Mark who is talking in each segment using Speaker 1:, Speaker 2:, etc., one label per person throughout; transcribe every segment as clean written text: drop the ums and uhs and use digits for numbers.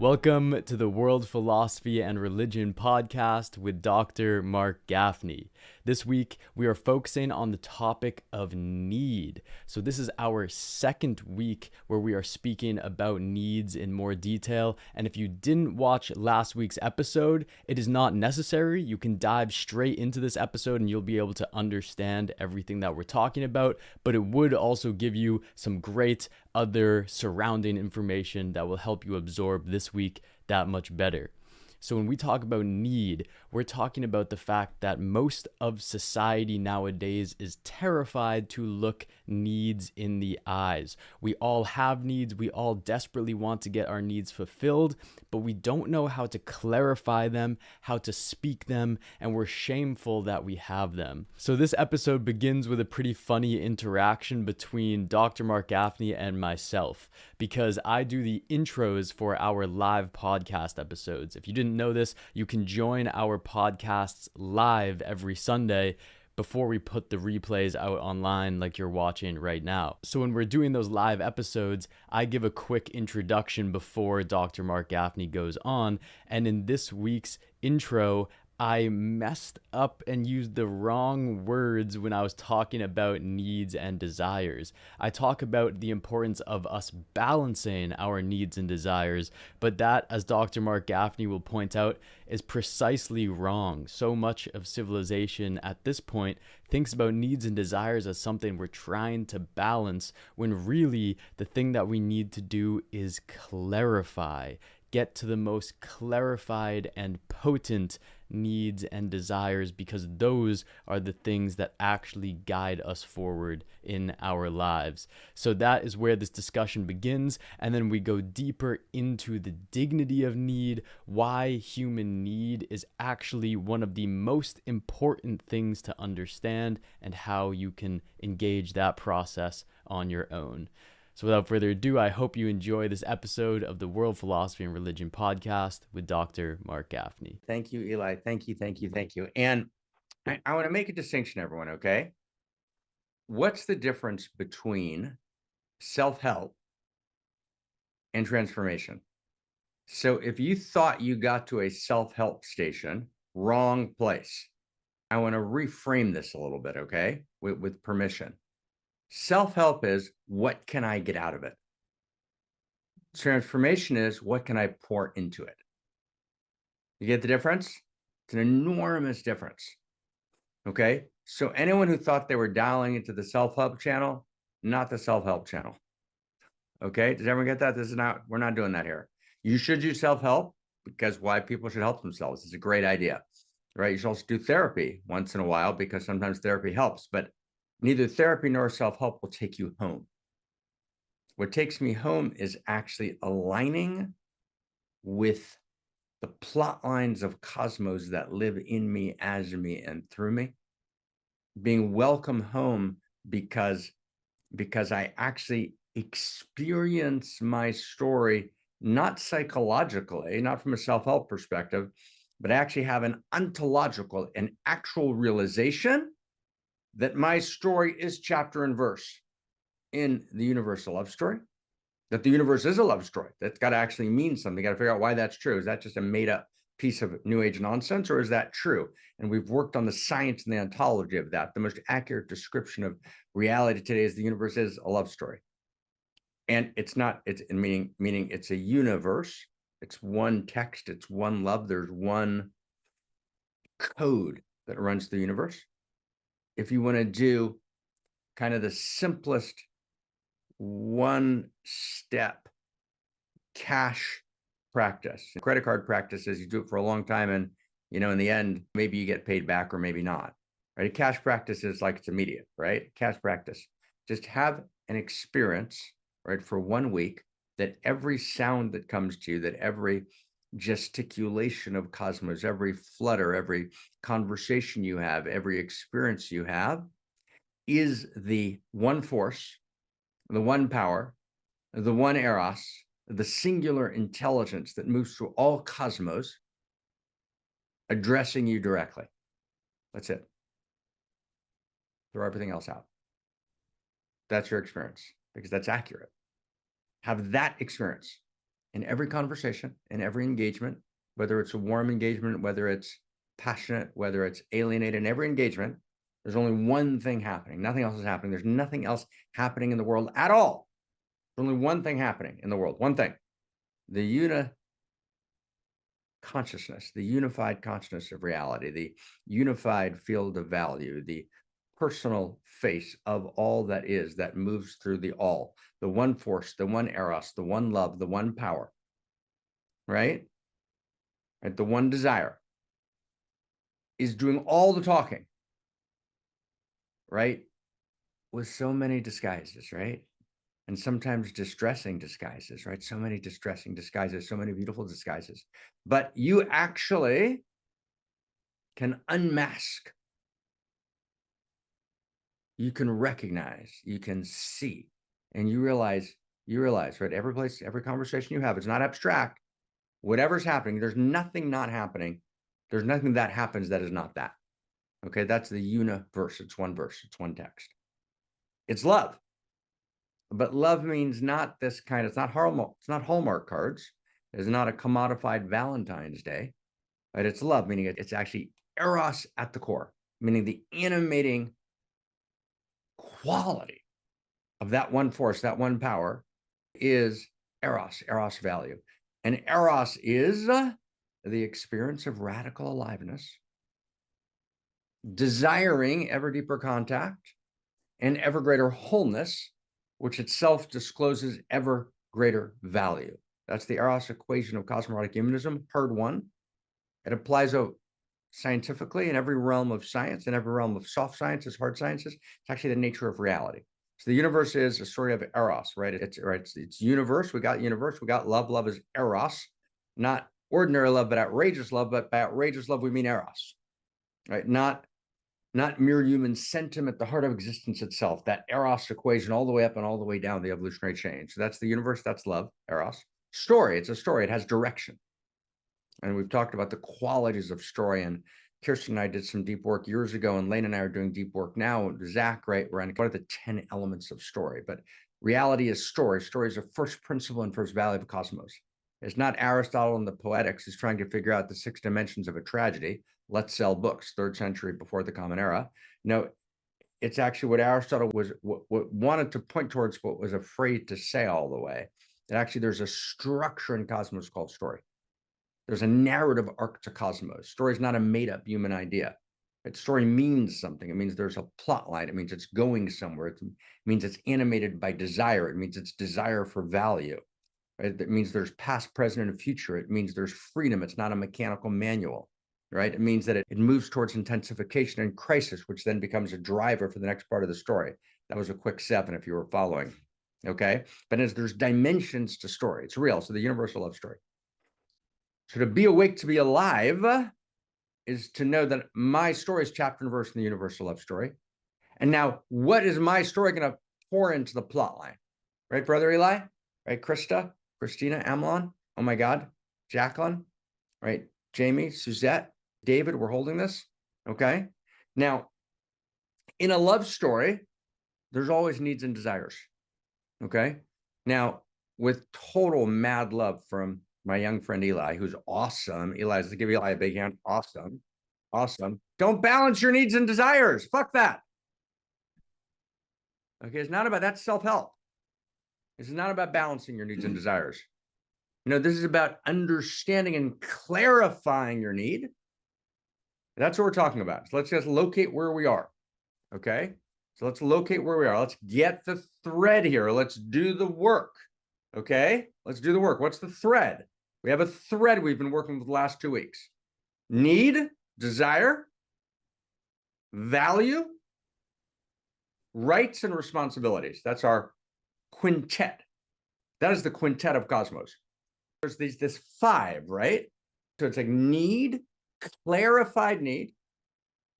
Speaker 1: Welcome to the World Philosophy and Religion podcast with Dr. Marc Gafni. This week, we are focusing on the topic of need. So this is our second week where we are speaking about needs in more detail. And if you didn't watch last week's episode, it is not necessary. You can dive straight into this episode and you'll be able to understand everything that we're talking about. But it would also give you some great other surrounding information that will help you absorb this week that much better. So when we talk about need, we're talking about the fact that most of society nowadays is terrified to look needs in the eyes. We all have needs. We all desperately want to get our needs fulfilled, but we don't know how to clarify them, how to speak them, and we're shameful that we have them. So this episode begins with a pretty funny interaction between Dr. Marc Gafni and myself, because I do the intros for our live podcast episodes. If you didn't know this, you can join our podcasts live every Sunday before we put the replays out online like you're watching right now. So when we're doing those live episodes, I give a quick introduction before Dr. Marc Gafni goes on. And in this week's intro, I messed up and used the wrong words when I was talking about needs and desires. I talk about the importance of us balancing our needs and desires, but that, as Dr. Marc Gafni will point out, is precisely wrong. So much of civilization at this point thinks about needs and desires as something we're trying to balance, when really the thing that we need to do is clarify. Get to the most clarified and potent needs and desires, because those are the things that actually guide us forward in our lives. So that is where this discussion begins, and then we go deeper into the dignity of need, why human need is actually one of the most important things to understand, and how you can engage that process on your own. So without further ado, I hope you enjoy this episode of the World Philosophy and Religion podcast with Dr. Marc Gafni.
Speaker 2: Thank you, Eli. Thank you. And I want to make a distinction, everyone, okay? What's the difference between self-help and transformation? So if you thought you got to a self-help station, wrong place. I want to reframe this a little bit, okay? With permission. Self-help is, what can I get out of it? Transformation is, what can I pour into it? You get the difference? It's an enormous difference. Okay? So anyone who thought they were dialing into the self-help channel, not the self-help channel. Okay? Does everyone get that? We're not doing that here. You should do self-help, because why people should help themselves. It's a great idea, right? You should also do therapy once in a while, because sometimes therapy helps, but neither therapy nor self-help will take you home. What takes me home is actually aligning with the plot lines of cosmos that live in me, as me, and through me. Being welcome home because I actually experience my story, not psychologically, not from a self-help perspective, but I actually have an ontological, an actual realization that my story is chapter and verse in the universal love story, that the universe is a love story. That's got to actually mean something. You got to figure out why that's true. Is that just a made up piece of New Age nonsense, or is that true? And we've worked on the science and the ontology of that. The most accurate description of reality today is the universe is a love story. And it's not, it's meaning it's a universe. It's one text, it's one love. There's one code that runs the universe. If you want to do kind of the simplest one step cash practice, credit card practices, you do it for a long time, and in the end, maybe you get paid back or maybe not, right? A cash practice is like, it's immediate, right? Cash practice, just have an experience, right, for 1 week, that every sound that comes to you, that every gesticulation of cosmos, every flutter, every conversation you have, every experience you have, is the one force, the one power, the one Eros, the singular intelligence that moves through all cosmos, addressing you directly. That's it. Throw everything else out. That's your experience, because that's accurate. Have that experience. in every conversation, in every engagement, whether it's a warm engagement, whether it's passionate, whether it's alienated, in every engagement, there's only one thing happening. Nothing else is happening. There's nothing else happening in the world at all. There's only one thing happening in the world, one thing. The consciousness, the unified consciousness of reality, the unified field of value, the personal face of all that is, that moves through the all, the one force, the one eros, the one love, the one power, right? The one desire is doing all the talking, right? With so many disguises, right? And sometimes distressing disguises, right? So many distressing disguises, so many beautiful disguises. But you actually can unmask. You can recognize, you can see, and you realize, right? Every place, every conversation you have, it's not abstract. Whatever's happening, there's nothing not happening. There's nothing that happens that is not that. Okay, that's the universe. It's one verse, it's one text. It's love. But love means not this kind, it's not Hallmark cards. It's not a commodified Valentine's Day, right? It's love, meaning it's actually Eros at the core, meaning the animating quality of that one force, that one power is Eros value. And Eros is the experience of radical aliveness, desiring ever deeper contact and ever greater wholeness, which itself discloses ever greater value. That's the Eros equation of cosmoerotic humanism, hard one. It applies scientifically in every realm of science, in every realm of soft sciences, hard sciences. It's actually the nature of reality. So the universe is a story of Eros, right? It's universe. We got universe. We got love. Love is Eros, not ordinary love, but outrageous love. But by outrageous love, we mean Eros, right? Not mere human sentiment, the heart of existence itself, that Eros equation all the way up and all the way down the evolutionary chain. So that's the universe, that's love, Eros. Story, it's a story, it has direction. And we've talked about the qualities of story, and Kirsten and I did some deep work years ago, and Lane and I are doing deep work now. Zach, right, we're on what are the 10 elements of story, but reality is story. Story is a first principle and first value of the cosmos. It's not Aristotle and the Poetics is trying to figure out the 6 dimensions of a tragedy. Let's sell books, 3rd century before the Common Era. No, it's actually what Aristotle was what wanted to point towards, but was afraid to say all the way. That actually there's a structure in cosmos called story. There's a narrative arc to cosmos. Story is not a made-up human idea. Right? Story means something. It means there's a plot line. It means it's going somewhere. It means it's animated by desire. It means it's desire for value. Right? It means there's past, present, and future. It means there's freedom. It's not a mechanical manual. Right? It means that it moves towards intensification and crisis, which then becomes a driver for the next part of the story. That was a quick 7 if you were following. Okay? But as there's dimensions to story, it's real. So the universal love story. So to be awake, to be alive, is to know that my story is chapter and verse in the universal love story. And now, what is my story going to pour into the plot line? Right, Brother Eli? Right, Krista, Christina, Amelon? Oh my God, Jacqueline? Right, Jamie, Suzette, David, we're holding this. Okay. Now, in a love story, there's always needs and desires. Okay. Now, with total mad love from my young friend Eli, who's awesome. Eli, let's give Eli a big hand. Awesome. Awesome. Don't balance your needs and desires. Fuck that. Okay. It's not about that's self-help. This is not about balancing your needs and desires. You know, this is about understanding and clarifying your need. That's what we're talking about. So let's just locate where we are. Okay. So let's locate where we are. Let's get the thread here. Let's do the work. Okay. Let's do the work. What's the thread? We have a thread we've been working with the last 2 weeks. Need, desire, value, rights, and responsibilities. That's our quintet. That is the quintet of cosmos. There's this 5, right? So it's like need,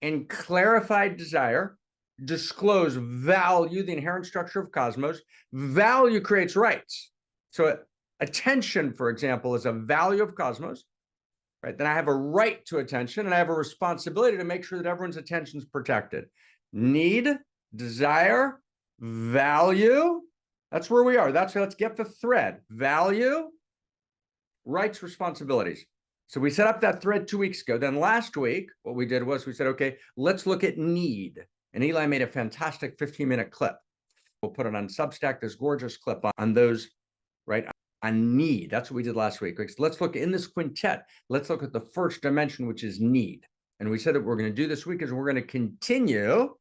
Speaker 2: and clarified desire, disclose value, the inherent structure of cosmos. Value creates rights. So attention, for example, is a value of cosmos, right? Then I have a right to attention, and I have a responsibility to make sure that everyone's attention is protected. Need, desire, value. That's where we are. Let's get the thread. Value, rights, responsibilities. So we set up that thread 2 weeks ago. Then last week, what we did was we said, okay, let's look at need. And Eli made a fantastic 15-minute clip. We'll put it on Substack, this gorgeous clip on those, right, on need. That's what we did last week. Let's look in this quintet. Let's look at the first dimension, which is need. And we said that what we're going to do this week is we're going to continue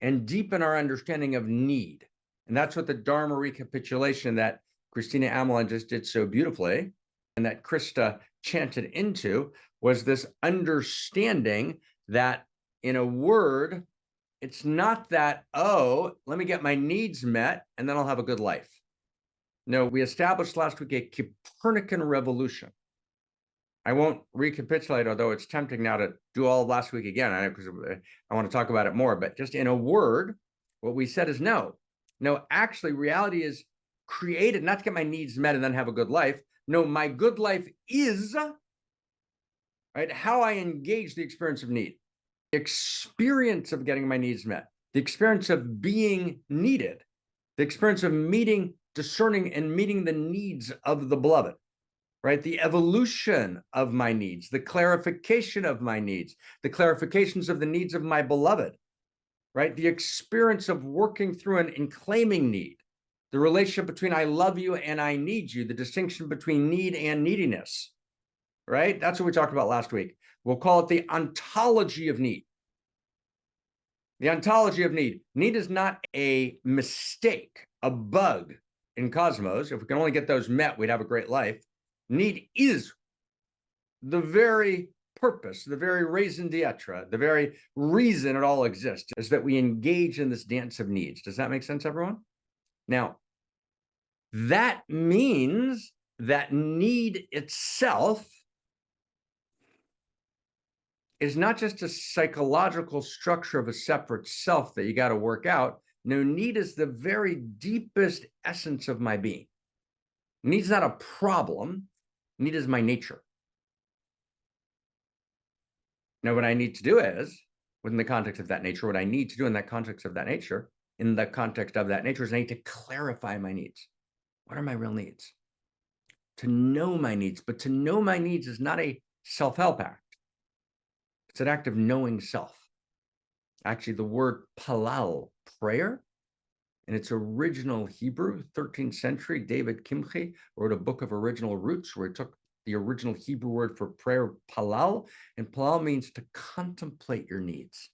Speaker 2: and deepen our understanding of need. And that's what the Dharma recapitulation that Christina Amelin just did so beautifully, and that Krista chanted into, was this understanding that, in a word, it's not that, oh, let me get my needs met and then I'll have a good life. No, we established last week a Copernican revolution. I won't recapitulate, although it's tempting now to do all of last week again, because I want to talk about it more. But just in a word, what we said is no, actually reality is created not to get my needs met and then have a good life. No, my good life is, right, how I engage the experience of need, the experience of getting my needs met, the experience of being needed, the experience of meeting, discerning, and meeting the needs of the beloved, right? The evolution of my needs, the clarification of my needs, the clarifications of the needs of my beloved, right? The experience of working through and claiming need, the relationship between I love you and I need you, the distinction between need and neediness, right? That's what we talked about last week. We'll call it the ontology of need. The ontology of need. Need is not a mistake, a bug in Cosmos. If we can only get those met, we'd have a great life. Need is the very purpose, the very raison d'etre, the very reason it all exists, is that we engage in this dance of needs. Does that make sense, everyone? Now, that means that need itself is not just a psychological structure of a separate self that you got to work out. No, need is the very deepest essence of my being. Need is not a problem. Need is my nature. Now, what I need to do is, within the context of that nature, what I need to do in that context of that nature, in the context of that nature, is I need to clarify my needs. What are my real needs? To know my needs, but to know my needs is not a self-help act. It's an act of knowing self. Actually, the word palal, prayer, in its original Hebrew, 13th century, David Kimchi wrote a book of original roots where he took the original Hebrew word for prayer, palal, and palal means to contemplate your needs,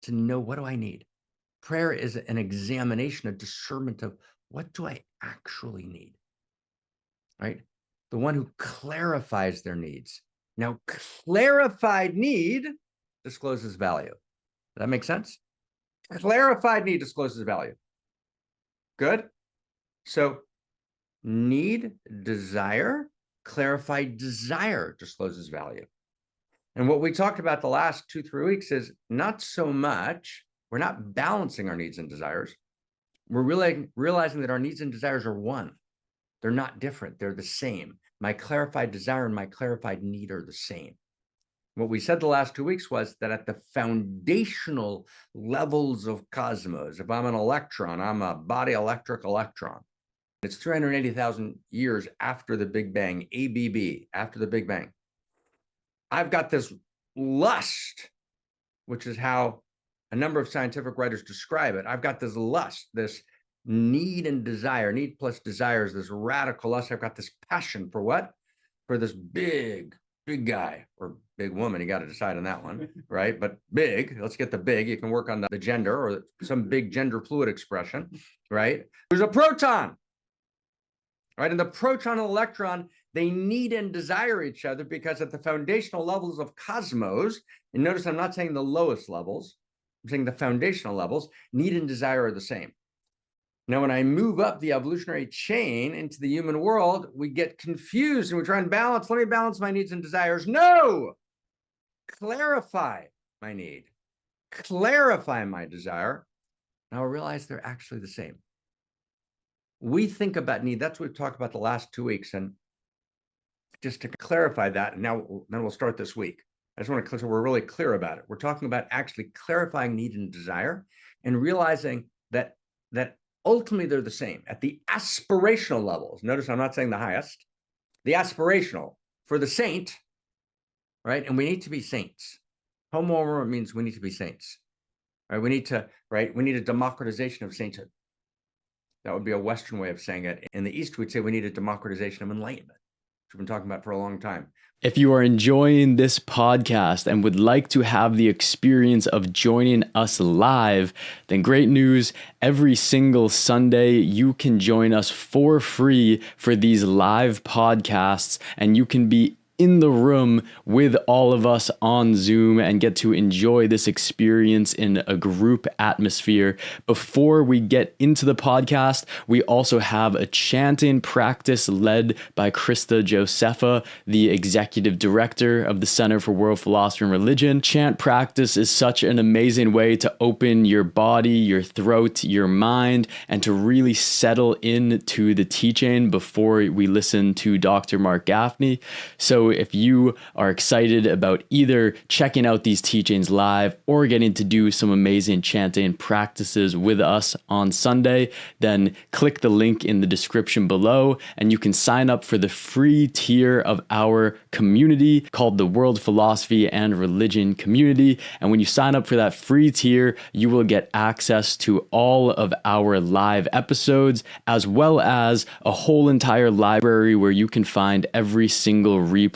Speaker 2: to know, what do I need? Prayer is an examination, a discernment of, what do I actually need, right? The one who clarifies their needs. Now, clarified need discloses value. Does that make sense? Clarified need discloses value. Good. So need, desire, clarified desire discloses value. And what we talked about the last 2-3 weeks is not so much, we're not balancing our needs and desires. We're really realizing that our needs and desires are one. They're not different. They're the same. My clarified desire and my clarified need are the same. What we said the last 2 weeks was that at the foundational levels of cosmos, if I'm an electron, I'm a body electric electron. It's 380,000 years after the Big Bang, ABB, after the Big Bang. I've got this lust, which is how a number of scientific writers describe it. I've got this lust, this need and desire. Need plus desire is this radical lust. I've got this passion for what? For this big guy or big woman. You got to decide on that one, right? But big, let's get the big. You can work on the gender or some big gender fluid expression, right? There's a proton, right? And the proton and electron, they need and desire each other because at the foundational levels of cosmos, and notice I'm not saying the lowest levels, I'm saying the foundational levels, need and desire are the same. Now, when I move up the evolutionary chain into the human world, we get confused and we try and balance. Let me balance my needs and desires. No! Clarify my need. Clarify my desire. Now I realize they're actually the same. We think about need. That's what we've talked about the last 2 weeks. And just to clarify that, and then we'll start this week. I just want to so we're really clear about it. We're talking about actually clarifying need and desire and realizing that ultimately they're the same at the aspirational levels. Notice I'm not saying the highest. the aspirational for the saint, right? And we need to be saints. Homo means we need to be saints, right? We need a democratization of sainthood. That would be a Western way of saying it. In the East, we'd say we need a democratization of enlightenment, which we've been talking about for a long time.
Speaker 1: If you are enjoying this podcast and would like to have the experience of joining us live, then great news. Every single Sunday, you can join us for free for these live podcasts, and you can be in the room with all of us on Zoom and get to enjoy this experience in a group atmosphere. Before we get into the podcast, we also have a chanting practice led by Krista Josepha, the executive director of the Center for World Philosophy and Religion. Chant practice is such an amazing way to open your body, your throat, your mind, and to really settle into the teaching before we listen to Dr. Marc Gafni. So if you are excited about either checking out these teachings live or getting to do some amazing chanting practices with us on Sunday, then click the link in the description below and you can sign up for the free tier of our community called the World Philosophy and Religion Community. And when you sign up for that free tier, you will get access to all of our live episodes, as well as a whole entire library where you can find every single replay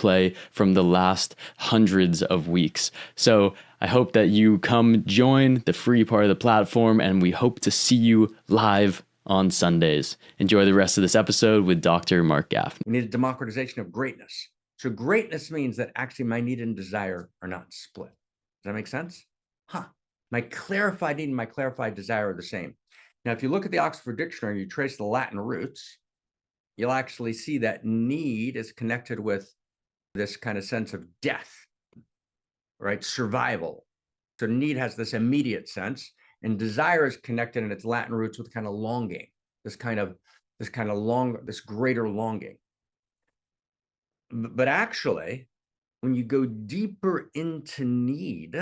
Speaker 1: from the last hundreds of weeks. So I hope that you come join the free part of the platform, and we hope to see you live on Sundays. Enjoy the rest of this episode with Dr. Marc Gafni.
Speaker 2: We need a democratization of greatness. So greatness means that actually my need and desire are not split. Does that make sense? My clarified need and my clarified desire are the same. Now, if you look at the Oxford Dictionary, you trace the Latin roots, you'll actually see that need is connected with this kind of sense of death, right? Survival. So need has this immediate sense, and desire is connected in its Latin roots with kind of longing, this greater longing. But actually, when you go deeper into need,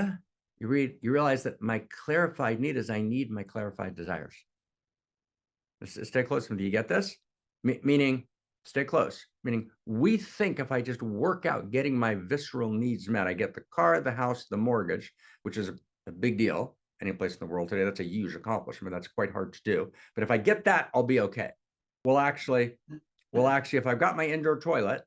Speaker 2: you realize that my clarified need is I need my clarified desires. Stay close with me. Do you get this? Meaning, stay close. Meaning, we think if I just work out getting my visceral needs met, I get the car, the house, the mortgage, which is a big deal. Any place in the world today, that's a huge accomplishment. That's quite hard to do. But if I get that, I'll be okay. Well, actually, if I've got my indoor toilet,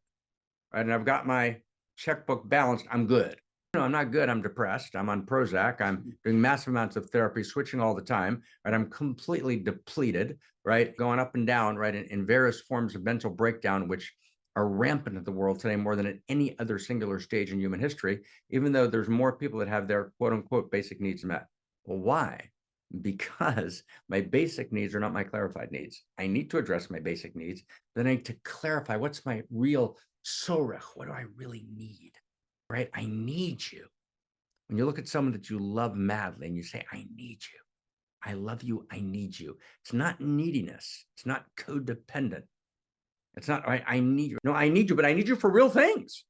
Speaker 2: right, and I've got my checkbook balanced, I'm good. No, I'm not good. I'm depressed. I'm on Prozac. I'm doing massive amounts of therapy, switching all the time, right? I'm completely depleted, right? Going up and down, right? In various forms of mental breakdown, which are rampant in the world today more than at any other singular stage in human history, even though there's more people that have their quote unquote basic needs met. Well, why? Because my basic needs are not my clarified needs. I need to address my basic needs. Then I need to clarify what's my real sorech. What do I really need? Right? I need you. When you look at someone that you love madly and you say, I need you, I love you, I need you. It's not neediness. It's not codependent. It's not, right, I need you. No, I need you, but I need you for real things.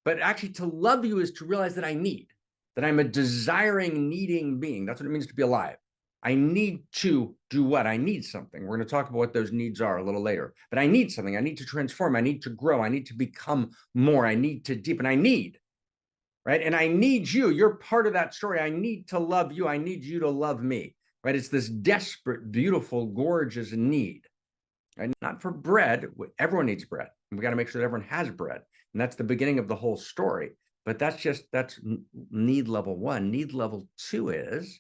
Speaker 2: But actually to love you is to realize that I need, that I'm a desiring, needing being. That's what it means to be alive. I need to do what? I need something. We're going to talk about what those needs are a little later. But I need something. I need to transform. I need to grow. I need to become more. I need to deepen. I need. Right? And I need you. You're part of that story. I need to love you. I need you to love me. Right? It's this desperate, beautiful, gorgeous need. Right? Not for bread. Everyone needs bread. And we got to make sure that everyone has bread. And that's the beginning of the whole story. But that's need level one. Need level two is,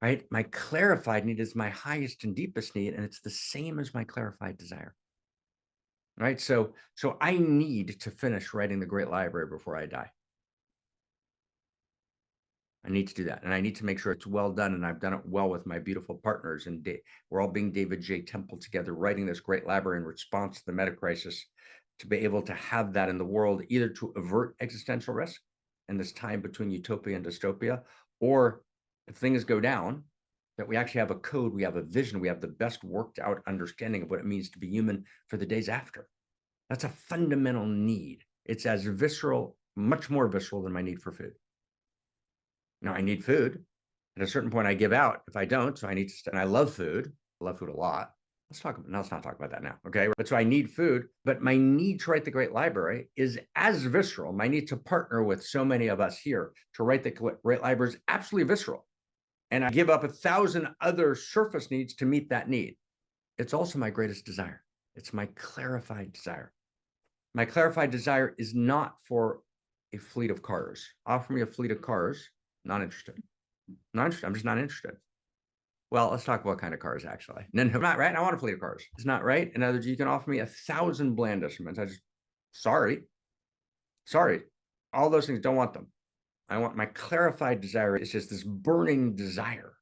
Speaker 2: right? My clarified need is my highest and deepest need. And it's the same as my clarified desire. Right? So I need to finish writing the Great Library before I die. I need to do that. And I need to make sure it's well done. And I've done it well with my beautiful partners. And we're all being David J. Temple together, writing this great library in response to the meta crisis, to be able to have that in the world, either to avert existential risk and this time between utopia and dystopia, or if things go down, that we actually have a code, we have a vision, we have the best worked out understanding of what it means to be human for the days after. That's a fundamental need. It's as visceral, much more visceral than my need for food. Now, I need food. At a certain point, I give out if I don't. So I need to, and I love food. I love food a lot. let's not talk about that now. Okay. But so I need food, but my need to write the great library is as visceral. My need to partner with so many of us here to write the great library is absolutely visceral. And I give up 1,000 other surface needs to meet that need. It's also my greatest desire. It's my clarified desire. My clarified desire is not for a fleet of cars. Offer me a fleet of cars, not interested. Not interested. I'm just not interested. Well, let's talk about what kind of cars, actually. No, not right. I want a fleet of cars. It's not right. In other words, you can offer me 1,000 bland instruments. Sorry. All those things, don't want them. I want my clarified desire. It's just this burning desire.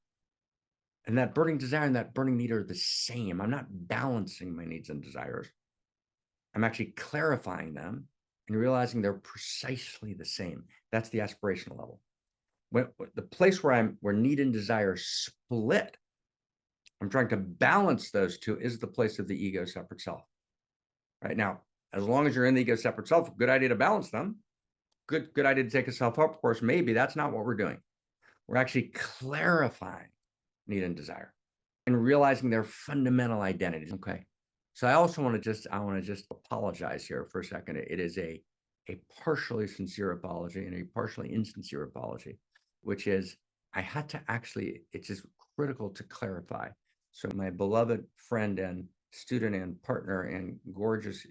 Speaker 2: And that burning desire and that burning need are the same. I'm not balancing my needs and desires. I'm actually clarifying them and realizing they're precisely the same. That's the aspirational level. When the place where need and desire split, I'm trying to balance those two, is the place of the ego separate self. Right now, as long as you're in the ego separate self, good idea to balance them. Good idea to take a self-help course. Maybe that's not what we're doing. We're actually clarifying need and desire and realizing their fundamental identities. Okay. So I also want to just apologize here for a second. It is a partially sincere apology and a partially insincere apology, which is I had to actually, it's just critical to clarify. So my beloved friend and student and partner and gorgeous,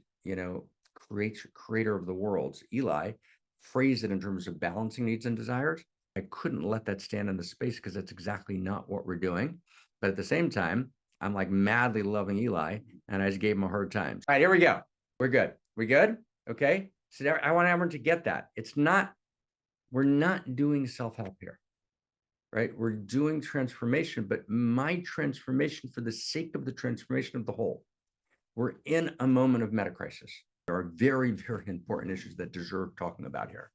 Speaker 2: creator of the worlds, Eli, phrased it in terms of balancing needs and desires. I couldn't let that stand in the space because that's exactly not what we're doing. But at the same time, I'm like madly loving Eli, and I just gave him a hard time. All right, here we go. We're good. We good? Okay. So I want everyone to get that. We're not doing self-help here, right? We're doing transformation, but my transformation for the sake of the transformation of the whole. We're in a moment of meta-crisis. There are very, very important issues that deserve talking about here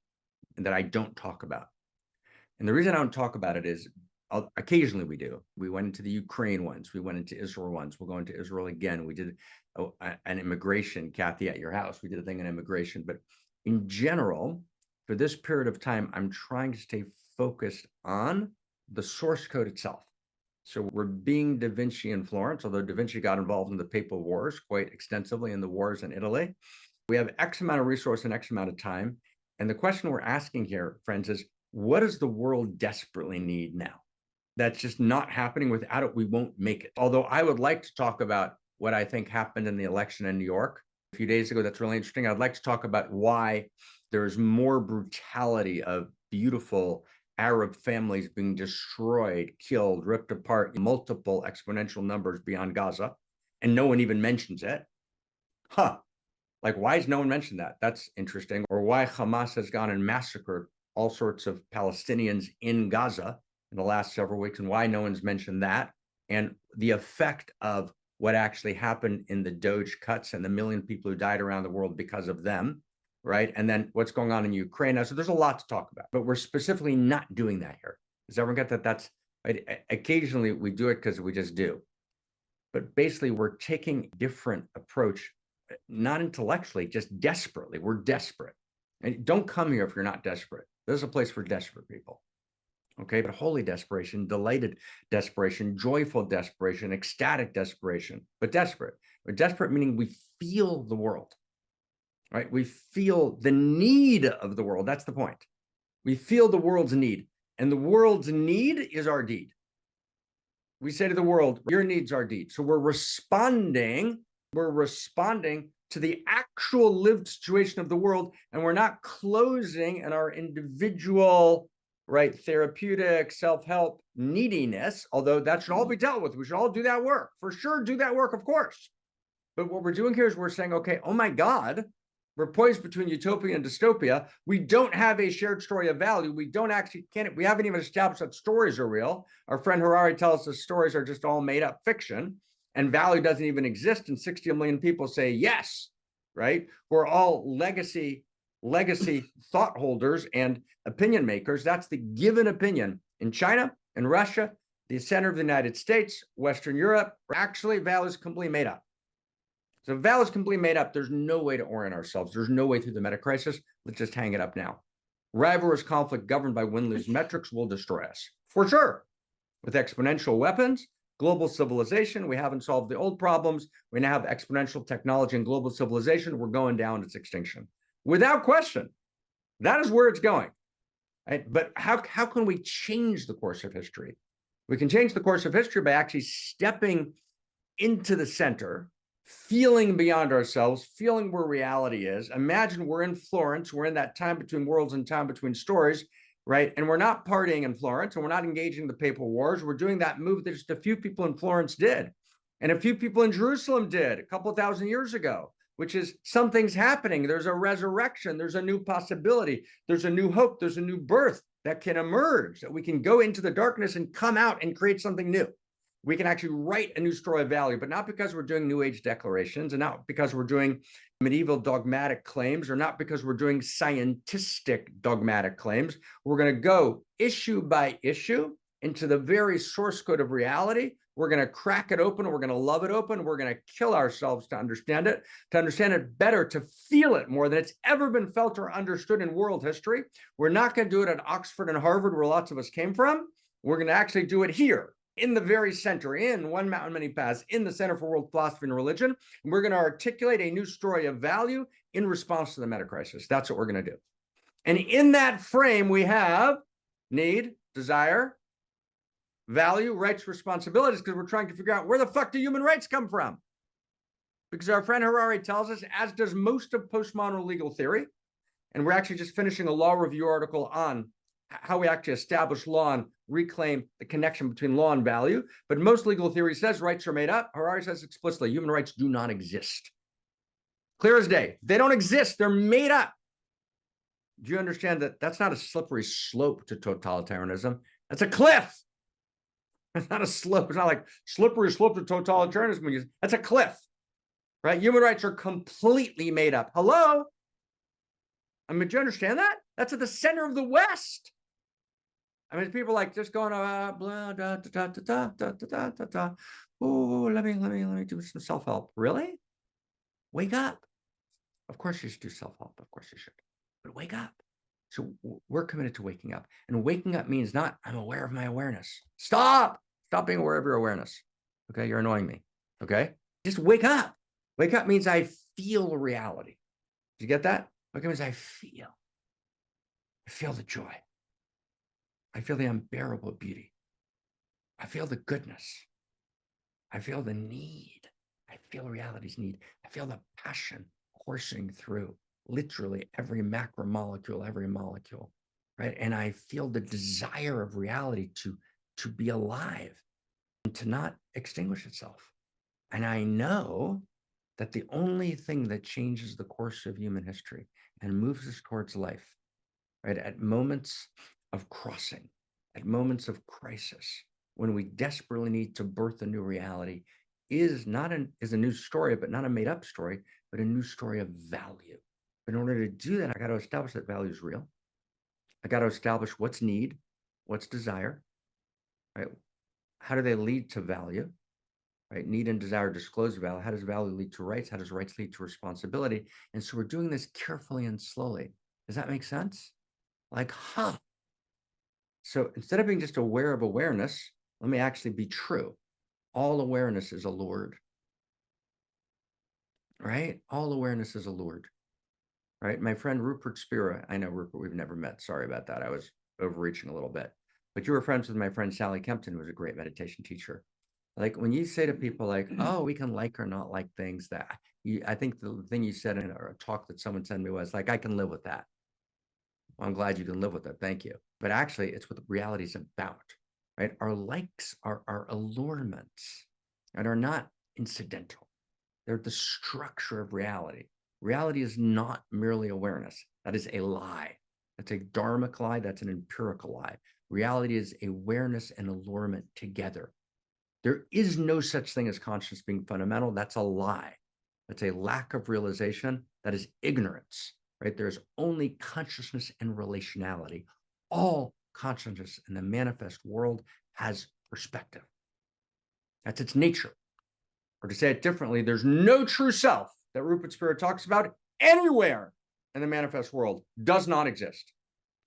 Speaker 2: and that I don't talk about. And the reason I don't talk about it is occasionally we do. We went into the Ukraine once. We went into Israel once. We'll go into Israel again. We did an immigration, CThe, at your house. We did a thing on immigration. But in general, for this period of time, I'm trying to stay focused on the source code itself. So we're being Da Vinci in Florence, although Da Vinci got involved in the Papal Wars quite extensively in the wars in Italy. We have X amount of resource and X amount of time. And the question we're asking here, friends, is what does the world desperately need now? That's just not happening. Without it, we won't make it. Although I would like to talk about what I think happened in the election in New York a few days ago. That's really interesting. I'd like to talk about why there's more brutality of beautiful Arab families being destroyed, killed, ripped apart, multiple exponential numbers beyond Gaza, and no one even mentions it. Like, why has no one mentioned that? That's interesting. Or why Hamas has gone and massacred all sorts of Palestinians in Gaza in the last several weeks, and why no one's mentioned that, and the effect of what actually happened in the Doge cuts and the million people who died around the world because of them, right? And then what's going on in Ukraine. So there's a lot to talk about, but we're specifically not doing that here. Does everyone get that? That's right. Occasionally we do it because we just do. But basically we're taking a different approach, not intellectually, just desperately. We're desperate. And don't come here if you're not desperate. This is a place for desperate people. Okay, but holy desperation, delighted desperation, joyful desperation, ecstatic desperation, but desperate. We're desperate meaning we feel the world, right? We feel the need of the world. That's the point. We feel the world's need, and the world's need is our deed. We say to the world, your need's our deed. So we're responding to the actual lived situation of the world, and we're not closing in our individual, right, therapeutic, self-help neediness, although that should all be dealt with. We should all do that work. For sure, do that work, of course. But what we're doing here is we're saying, okay, oh my God, we're poised between utopia and dystopia. We don't have a shared story of value. We don't actually, we haven't even established that stories are real. Our friend Harari tells us stories are just all made up fiction, and value doesn't even exist. And 60 million people say yes, right? We're all legacy thought holders and opinion makers. That's the given opinion in China and Russia, the center of the United States, Western Europe. Actually, value is completely made up. So value is completely made up. There's no way to orient ourselves. There's no way through the meta crisis. Let's just hang it up now. Rivalrous conflict governed by win-lose metrics will destroy us, for sure. With exponential weapons, global civilization. We haven't solved the old problems. We now have exponential technology and global civilization. We're going down its extinction. Without question, that is where it's going. Right? But how can we change the course of history? We can change the course of history by actually stepping into the center, feeling beyond ourselves, feeling where reality is. Imagine we're in Florence, we're in that time between worlds and time between stories, right? And we're not partying in Florence, and we're not engaging in the papal wars. We're doing that move that just a few people in Florence did, and a few people in Jerusalem did a couple thousand years ago, which is something's happening. There's a resurrection. There's a new possibility. There's a new hope. There's a new birth that can emerge, that we can go into the darkness and come out and create something new. We can actually write a new story of value, but not because we're doing New Age declarations, and not because we're doing medieval dogmatic claims, or not because we're doing scientistic dogmatic claims. We're going to go issue by issue into the very source code of reality. We're going to crack it open. We're going to love it open. We're going to kill ourselves to understand it better, to feel it more than it's ever been felt or understood in world history. We're not going to do it at Oxford and Harvard, where lots of us came from. We're going to actually do it here, in the very center, in One Mountain, Many Paths, in the Center for World Philosophy and Religion. And we're going to articulate a new story of value in response to the meta crisis. That's what we're going to do. And in that frame, we have need, desire, value, rights, responsibilities, because we're trying to figure out where the fuck do human rights come from? Because our friend Harari tells us, as does most of postmodern legal theory, and we're actually just finishing a law review article on how we actually establish law and reclaim the connection between law and value. But most legal theory says rights are made up. Harari says explicitly, human rights do not exist. Clear as day. They don't exist. They're made up. Do you understand that that's not a slippery slope to totalitarianism? That's a cliff. It's not a slope. It's not like slippery slope to totalitarianism. That's a cliff, right? Human rights are completely made up. Hello? I mean, do you understand that? That's at the center of the West. I mean, people like just going, blah, da, da, da, da, da, da, da, da. Oh, let me do some self-help. Really? Wake up. Of course you should do self-help. Of course you should. But wake up. So we're committed to waking up. And waking up means not, I'm aware of my awareness. Stop being aware of your awareness. Okay, you're annoying me. Okay? Just wake up. Wake up means I feel reality. Do you get that? Wake up means I feel the joy. I feel the unbearable beauty. I feel the goodness. I feel the need. I feel reality's need. I feel the passion coursing through literally every macromolecule, every molecule, right? And I feel the desire of reality to be alive and to not extinguish itself. And I know that the only thing that changes the course of human history and moves us towards life, right, at moments of crossing, at moments of crisis, when we desperately need to birth a new reality, is a new story, but not a made-up story, but a new story of value. But in order to do that, I got to establish that value is real. I got to establish what's need, what's desire, right? How do they lead to value, right? Need and desire disclose value. How does value lead to rights? How does rights lead to responsibility? And so we're doing this carefully and slowly. Does that make sense? Like, So instead of being just aware of awareness, let me actually be true. All awareness is allured, right? All awareness is allured, right? My friend Rupert Spira, I know Rupert, we've never met. Sorry about that. I was overreaching a little bit. But you were friends with my friend Sally Kempton, who was a great meditation teacher. Like when you say to people like, oh, we can like or not like things, that I think the thing you said in a talk that someone sent me was like, I can live with that. Well, I'm glad you can live with it. Thank you. But actually, it's what reality is about, right? Our likes are our allurements and are not incidental. They're the structure of reality. Reality is not merely awareness. That is a lie. That's a dharmic lie. That's an empirical lie. Reality is awareness and allurement together. There is no such thing as consciousness being fundamental. That's a lie. That's a lack of realization. That is ignorance. Right? There's only consciousness and relationality. All consciousness in the manifest world has perspective. That's its nature. Or to say it differently, there's no true self that Rupert Spira talks about anywhere in the manifest world. Does not exist.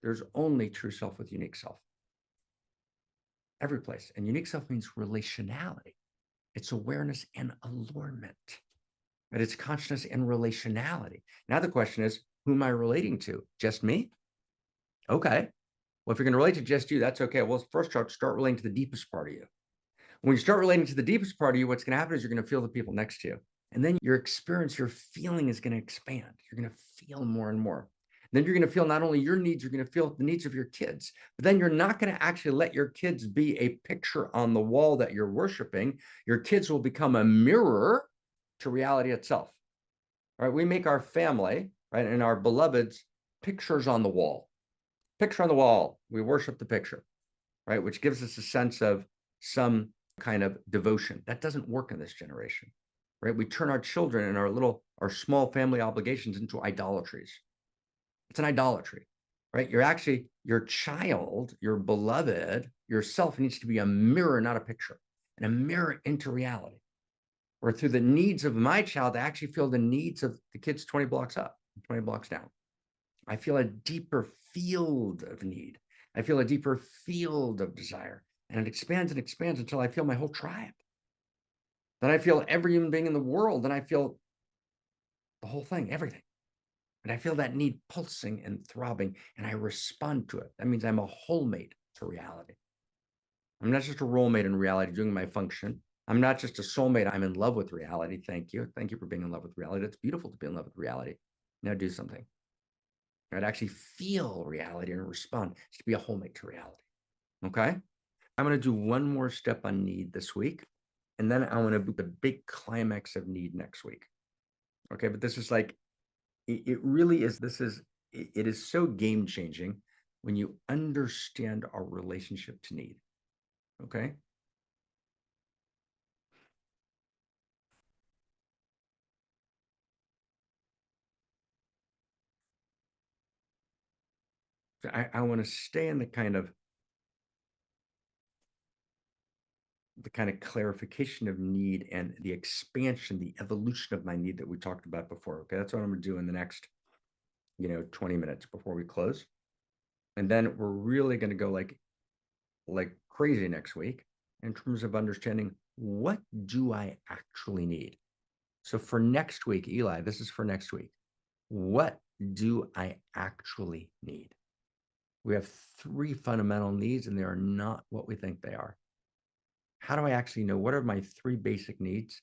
Speaker 2: There's only true self with unique self. every place. And unique self means relationality. It's awareness and allurement. But it's consciousness and relationality. Now the question is, who am I relating to? Just me? Okay. Well, if you're going to relate to just you, that's okay. Well, first start relating to the deepest part of you. When you start relating to the deepest part of you, what's going to happen is you're going to feel the people next to you. And then your experience, your feeling is going to expand. You're going to feel more and more. Then you're going to feel not only your needs, you're going to feel the needs of your kids. But then you're not going to actually let your kids be a picture on the wall that you're worshiping. Your kids will become a mirror to reality itself. Right? We make our family, right, and our beloveds pictures on the wall. Picture on the wall. We worship the picture, right? Which gives us a sense of some kind of devotion. That doesn't work in this generation, right? We turn our children and our small family obligations into idolatries. It's an idolatry, right? Your child, your beloved, yourself needs to be a mirror, not a picture, and a mirror into reality. Or through the needs of my child, I actually feel the needs of the kids 20 blocks up, 20 blocks down. I feel a deeper field of need. I feel a deeper field of desire. And it expands until I feel my whole tribe. Then I feel every human being in the world. And I feel the whole thing, everything. And I feel that need pulsing and throbbing. And I respond to it. That means I'm a whole mate to reality. I'm not just a role mate in reality doing my function. I'm not just a soulmate. I'm in love with reality. Thank you. Thank you for being in love with reality. It's beautiful to be in love with reality. Now do something. I'd actually feel reality and respond. It's to be a whole mate to reality. Okay? I'm going to do one more step on need this week. And then I want to do the big climax of need next week. Okay? But this is like, it really is, it is so game changing when you understand our relationship to need. Okay? So I want to stay in the kind of clarification of need and the expansion, the evolution of my need that we talked about before. Okay, that's what I'm going to do in the next, 20 minutes before we close. And then we're really going to go like crazy next week in terms of understanding, what do I actually need? So for next week, Eli, this is for next week. What do I actually need? We have 3 fundamental needs, and they are not what we think they are. How do I actually know what are my 3 basic needs?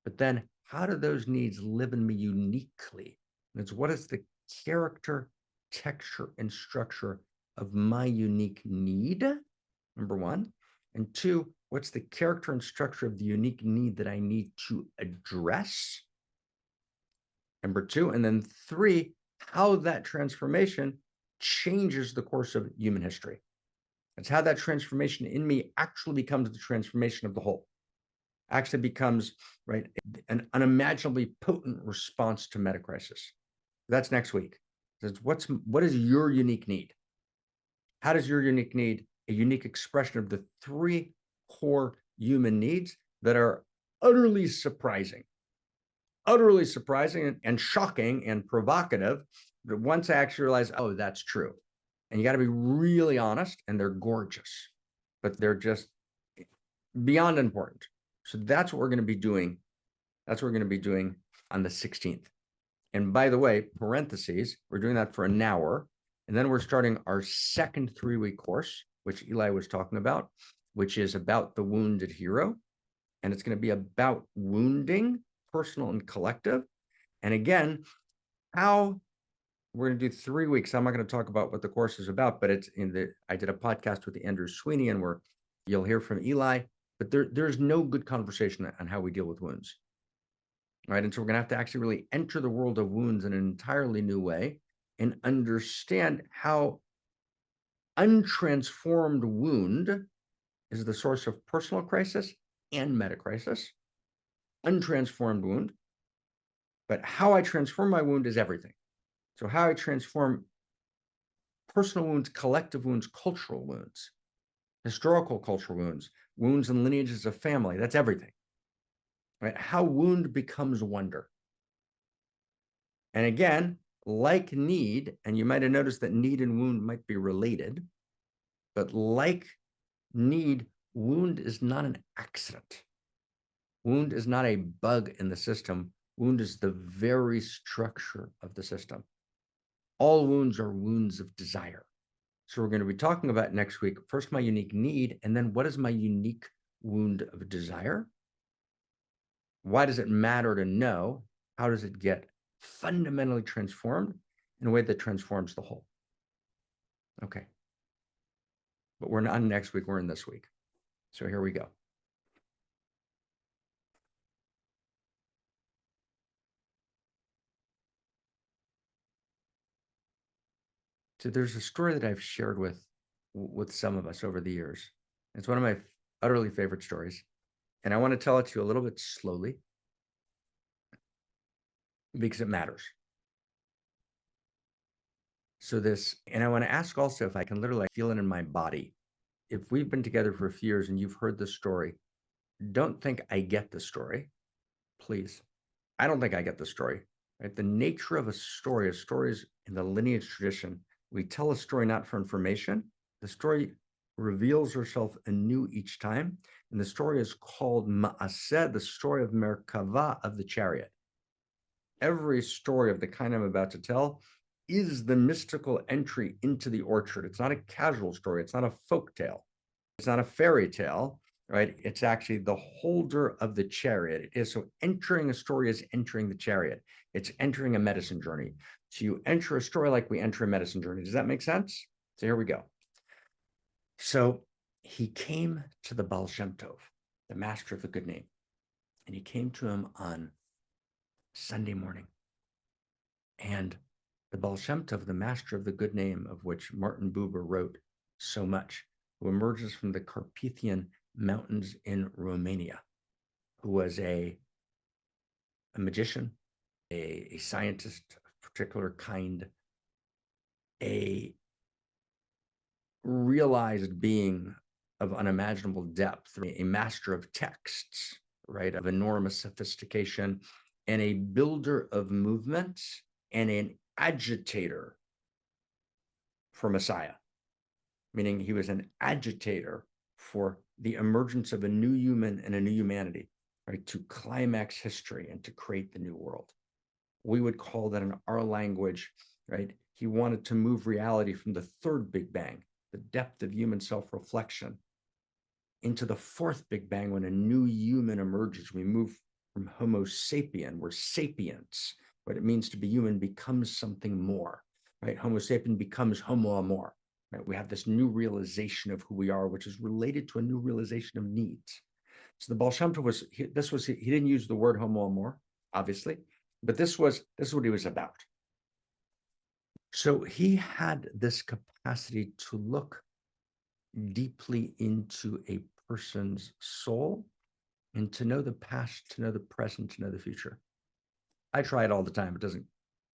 Speaker 2: But then how do those needs live in me uniquely? And it's what is the character, texture, and structure of my unique need, number 1. And 2, what's the character and structure of the unique need that I need to address, number 2. And then 3, how that transformation changes the course of human history. It's how that transformation in me actually becomes the transformation of the whole. Actually becomes, right, an unimaginably potent response to metacrisis. That's next week. What is your unique need? How does your unique need, a unique expression of the 3 core human needs that are utterly surprising and shocking and provocative, but once I actually realize, oh, that's true. And you got to be really honest, and they're gorgeous, but they're just beyond important. So that's what we're going to be doing. That's what we're going to be doing on the 16th. And by the way, parentheses, we're doing that for an hour. And then we're starting our second 3-week course, which Eli was talking about, which is about the wounded hero. And it's going to be about wounding, personal and collective. And again, how we're going to do 3 weeks. I'm not going to talk about what the course is about, but I did a podcast with Andrew Sweeney, and you'll hear from Eli, but there's no good conversation on how we deal with wounds. Right. And so we're going to have to actually really enter the world of wounds in an entirely new way and understand how untransformed wound is the source of personal crisis and metacrisis. Untransformed wound. But how I transform my wound is everything. So how I transform personal wounds, collective wounds, cultural wounds, historical cultural wounds, wounds and lineages of family, that's everything. Right? How wound becomes wonder. And again, like need, and you might have noticed that need and wound might be related, but like need, Wound is not an accident. Wound is not a bug in the system. Wound is the very structure of the system. All wounds are wounds of desire. So we're going to be talking about next week, first my unique need, and then what is my unique wound of desire? Why does it matter to know? How does it get fundamentally transformed in a way that transforms the whole? Okay. But we're not in next week, we're in this week. So here we go. So there's a story that I've shared with some of us over the years. It's one of my utterly favorite stories. And I want to tell it to you a little bit slowly because it matters. So and I want to ask also if I can literally feel it in my body. If we've been together for a few years and you've heard this story, don't think I get the story, please. I don't think I get the story. Right? The nature of a story is stories in the lineage tradition. We tell a story not for information. The story reveals herself anew each time. And the story is called Ma'aseh, the story of Merkava, of the chariot. Every story of the kind I'm about to tell is the mystical entry into the orchard. It's not a casual story. It's not a folk tale. It's not a fairy tale, right? It's actually the holder of the chariot. It is. So entering a story is entering the chariot. It's entering a medicine journey. So you enter a story like we enter a medicine journey. Does that make sense? So here we go. So he came to the Baal Shem Tov, the master of the good name, and he came to him on Sunday morning. And the Baal Shem Tov, the master of the good name, of which Martin Buber wrote so much, who emerges from the Carpathian Mountains in Romania, who was a magician, a scientist of particular kind, a realized being of unimaginable depth, a master of texts, right, of enormous sophistication, and a builder of movements and an agitator for Messiah, meaning he was an agitator for the emergence of a new human and a new humanity, right, to climax history and to create the new world. We would call that in our language, right? He wanted to move reality from the third Big Bang, the depth of human self-reflection, into the fourth Big Bang when a new human emerges. We move from Homo sapien, where sapience, what it means to be human, becomes something more, right? Homo sapien becomes Homo amor, right? We have this new realization of who we are, which is related to a new realization of needs. So the Baal Shem Tov he didn't use the word Homo amor, obviously, but this is what he was about. So he had this capacity to look deeply into a person's soul and to know the past, to know the present, to know the future. I try it all the time. It doesn't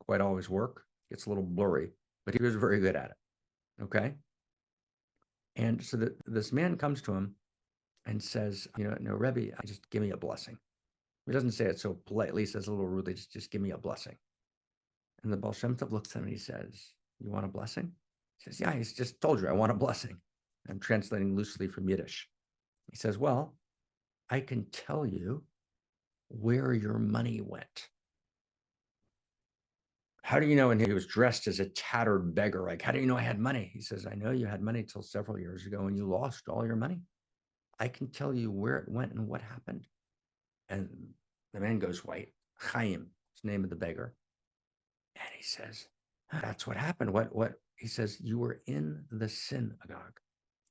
Speaker 2: quite always work. It's a little blurry, but he was very good at it. Okay. And so this man comes to him and says, no, Rebbe, just give me a blessing. He doesn't say it so politely. He says a little rudely, just give me a blessing. And the Baal Shem Tov looks at him and he says, you want a blessing? He says, yeah, he's just told you I want a blessing. I'm translating loosely from Yiddish. He says, well, I can tell you where your money went. How do you know? And he was dressed as a tattered beggar. Like, how do you know I had money? He says, I know you had money till several years ago and you lost all your money. I can tell you where it went and what happened. And the man goes white. Chaim, is the name of the beggar. And he says, that's what happened. What? He says, you were in the synagogue.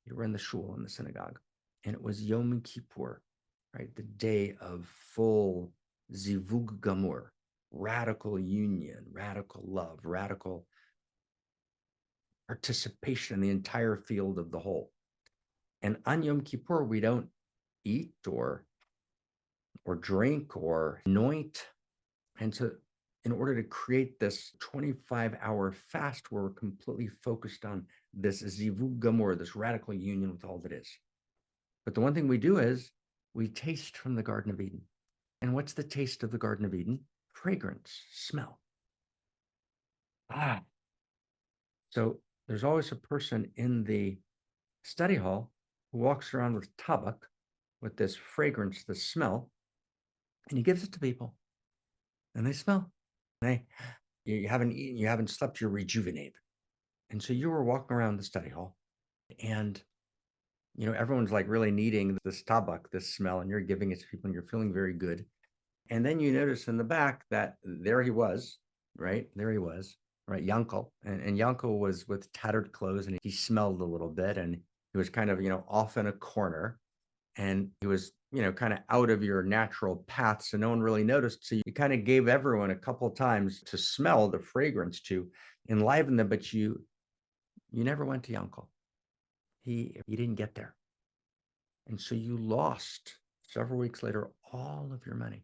Speaker 2: You were in the shul, in the synagogue. And it was Yom Kippur, right? The day of full zivug gamur, radical union, radical love, radical participation in the entire field of the whole. And on Yom Kippur, we don't eat or drink or anoint. And so in order to create this 25-hour fast where we're completely focused on this zivug gamur, this radical union with all that is. But the one thing we do is we taste from the Garden of Eden. And what's the taste of the Garden of Eden? Fragrance, smell. So there's always a person in the study hall who walks around with tabak, with this fragrance, this smell, and he gives it to people, and they smell. You haven't eaten, you haven't slept, you're rejuvenated. And so you were walking around the study hall, and everyone's like really needing this tabak, this smell, and you're giving it to people, and you're feeling very good. And then you notice in the back that there he was, right? There he was, right? Yankel. And Yankel was with tattered clothes, and he smelled a little bit, and he was kind of, off in a corner, and he was, kind of out of your natural path. So no one really noticed. So you kind of gave everyone a couple of times to smell the fragrance, to enliven them, but you never went to Yankel. He didn't get there. And so you lost several weeks later all of your money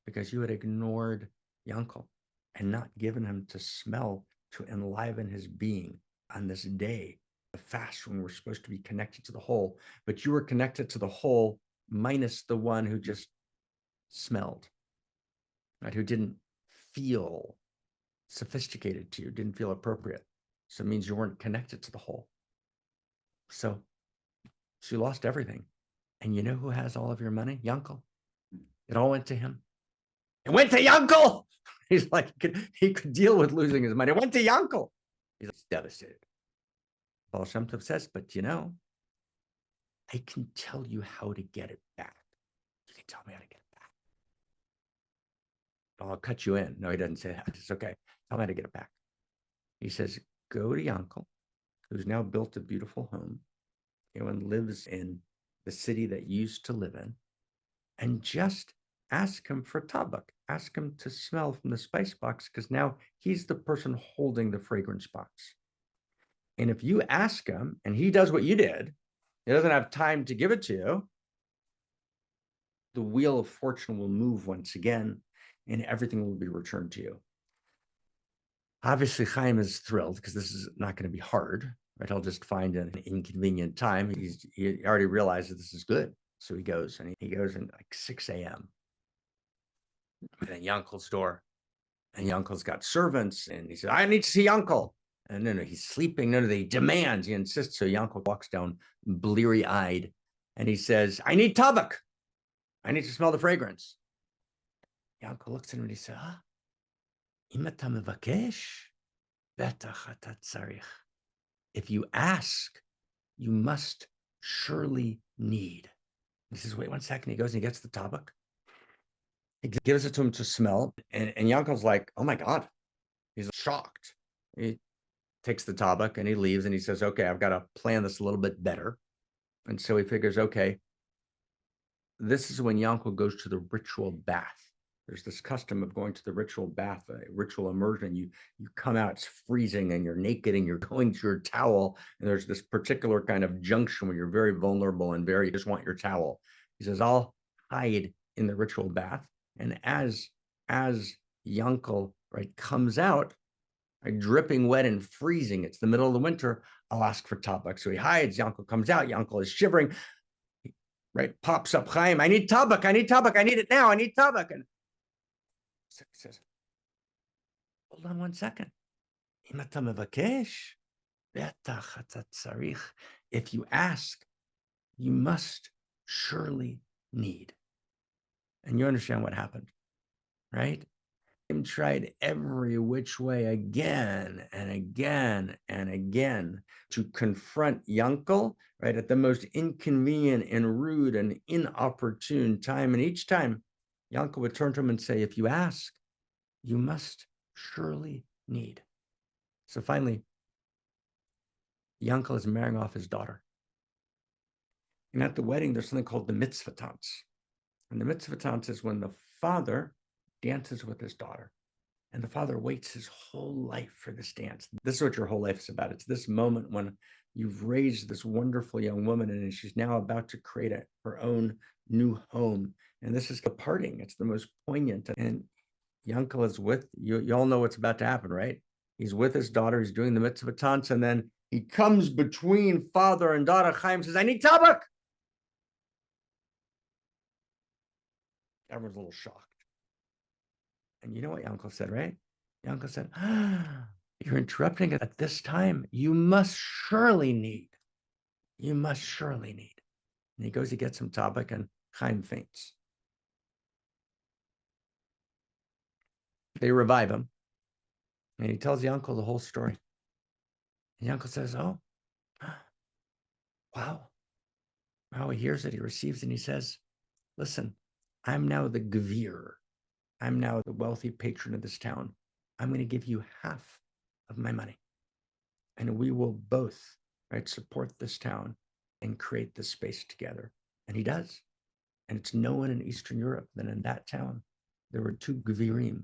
Speaker 2: because you had ignored Yankel and not given him to smell to enliven his being on this day, the fast when we're supposed to be connected to the whole, but you were connected to the whole minus the one who just smelled, right? Who didn't feel sophisticated to you, didn't feel appropriate. So it means you weren't connected to the whole. So you lost everything. And you know who has all of your money? Yankel. It all went to him. It went to Yankel. He's like, he could deal with losing his money. It went to Yankel. He's devastated. Baal Shem Tov says, but I can tell you how to get it back. You can tell me how to get it back. I'll cut you in. No, he doesn't say that. It's okay. Tell me how to get it back. He says, go to Yankel, who's now built a beautiful home, and lives in the city that you used to live in, and just ask him for tabak. Ask him to smell from the spice box, because now he's the person holding the fragrance box. And if you ask him and he does what you did, he doesn't have time to give it to you, the wheel of fortune will move once again and everything will be returned to you. Obviously, Chaim is thrilled because this is not going to be hard, right? He'll just find an inconvenient time. He already realizes this is good. So he goes in like 6 a.m. within Yankel's door. And Yankel's got servants, and he said, I need to see Yankel. And no, he's sleeping. No, he demands, he insists. So Yankel walks down bleary-eyed, and he says, I need tabak. I need to smell the fragrance. Yankel looks at him and he says, if you ask, you must surely need. He says, wait 1 second. He goes and he gets the tabak. He gives it to him to smell. And Yankel's like, oh my God. He's shocked. He takes the tabak and he leaves and he says, okay, I've got to plan this a little bit better. And so he figures, okay, this is when Yankel goes to the ritual bath. There's this custom of going to the ritual bath, a ritual immersion. You come out, it's freezing and you're naked and you're going to your towel. And there's this particular kind of junction where you're very vulnerable and you just want your towel. He says, I'll hide in the ritual bath. And as Yankel, right, comes out, right, dripping wet and freezing, it's the middle of the winter, I'll ask for tabak. So he hides, Yankel comes out, Yankel is shivering, right, pops up, Chaim, I need tabak, I need it now, I need tabak. And he says, hold on 1 second. If you ask, you must surely need. And you understand what happened, right? He tried every which way again and again and again to confront Yankel, right, at the most inconvenient and rude and inopportune time. And each time, Yankel would turn to him and say, if you ask, you must surely need. So finally, Yankel is marrying off his daughter. And at the wedding, there's something called the mitzvah dance. And the mitzvah dance is when the father dances with his daughter. And the father waits his whole life for this dance. This is what your whole life is about. It's this moment when you've raised this wonderful young woman and she's now about to create her own new home. And this is the parting. It's the most poignant. And Yankel is with, you all know what's about to happen, right? He's with his daughter. He's doing the mitzvah dance. And then he comes between father and daughter. Chaim says, I need tabak. Everyone's a little shocked. And you know what Yankel said, right? Yankel said, you're interrupting it at this time. You must surely need. You must surely need. And he goes, he gets some topic, and Chaim faints. They revive him, and he tells the uncle the whole story. And the uncle says, oh, wow. Wow, he hears it, he receives it, and he says, listen, I'm now the Gvir. I'm now the wealthy patron of this town. I'm going to give you half of my money. And we will both, right, support this town and create this space together. And he does. And it's known in Eastern Europe that in that town, there were two Gvirim.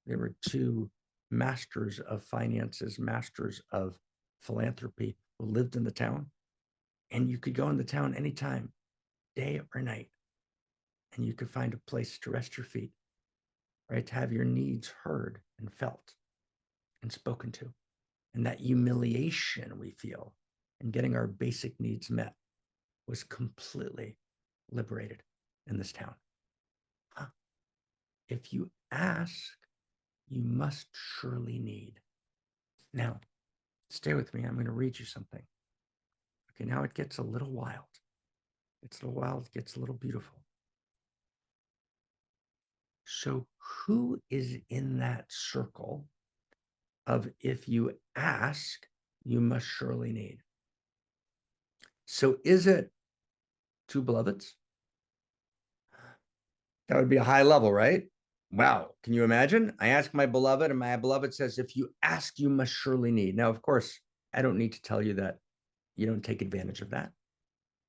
Speaker 2: There were two masters of finances, masters of philanthropy who lived in the town. And you could go in the town anytime, day or night, and you could find a place to rest your feet, right? To have your needs heard and felt and spoken to. And that humiliation we feel in getting our basic needs met was completely liberated in this town. Huh. If you ask, you must surely need. Now, stay with me. I'm going to read you something. Okay, now it gets a little wild. It's a little wild, it gets a little beautiful. So who is in that circle of if you ask, you must surely need? So is it two beloveds? That would be a high level, right? Wow. Can you imagine? I ask my beloved, and my beloved says, if you ask, you must surely need. Now, of course, I don't need to tell you that you don't take advantage of that,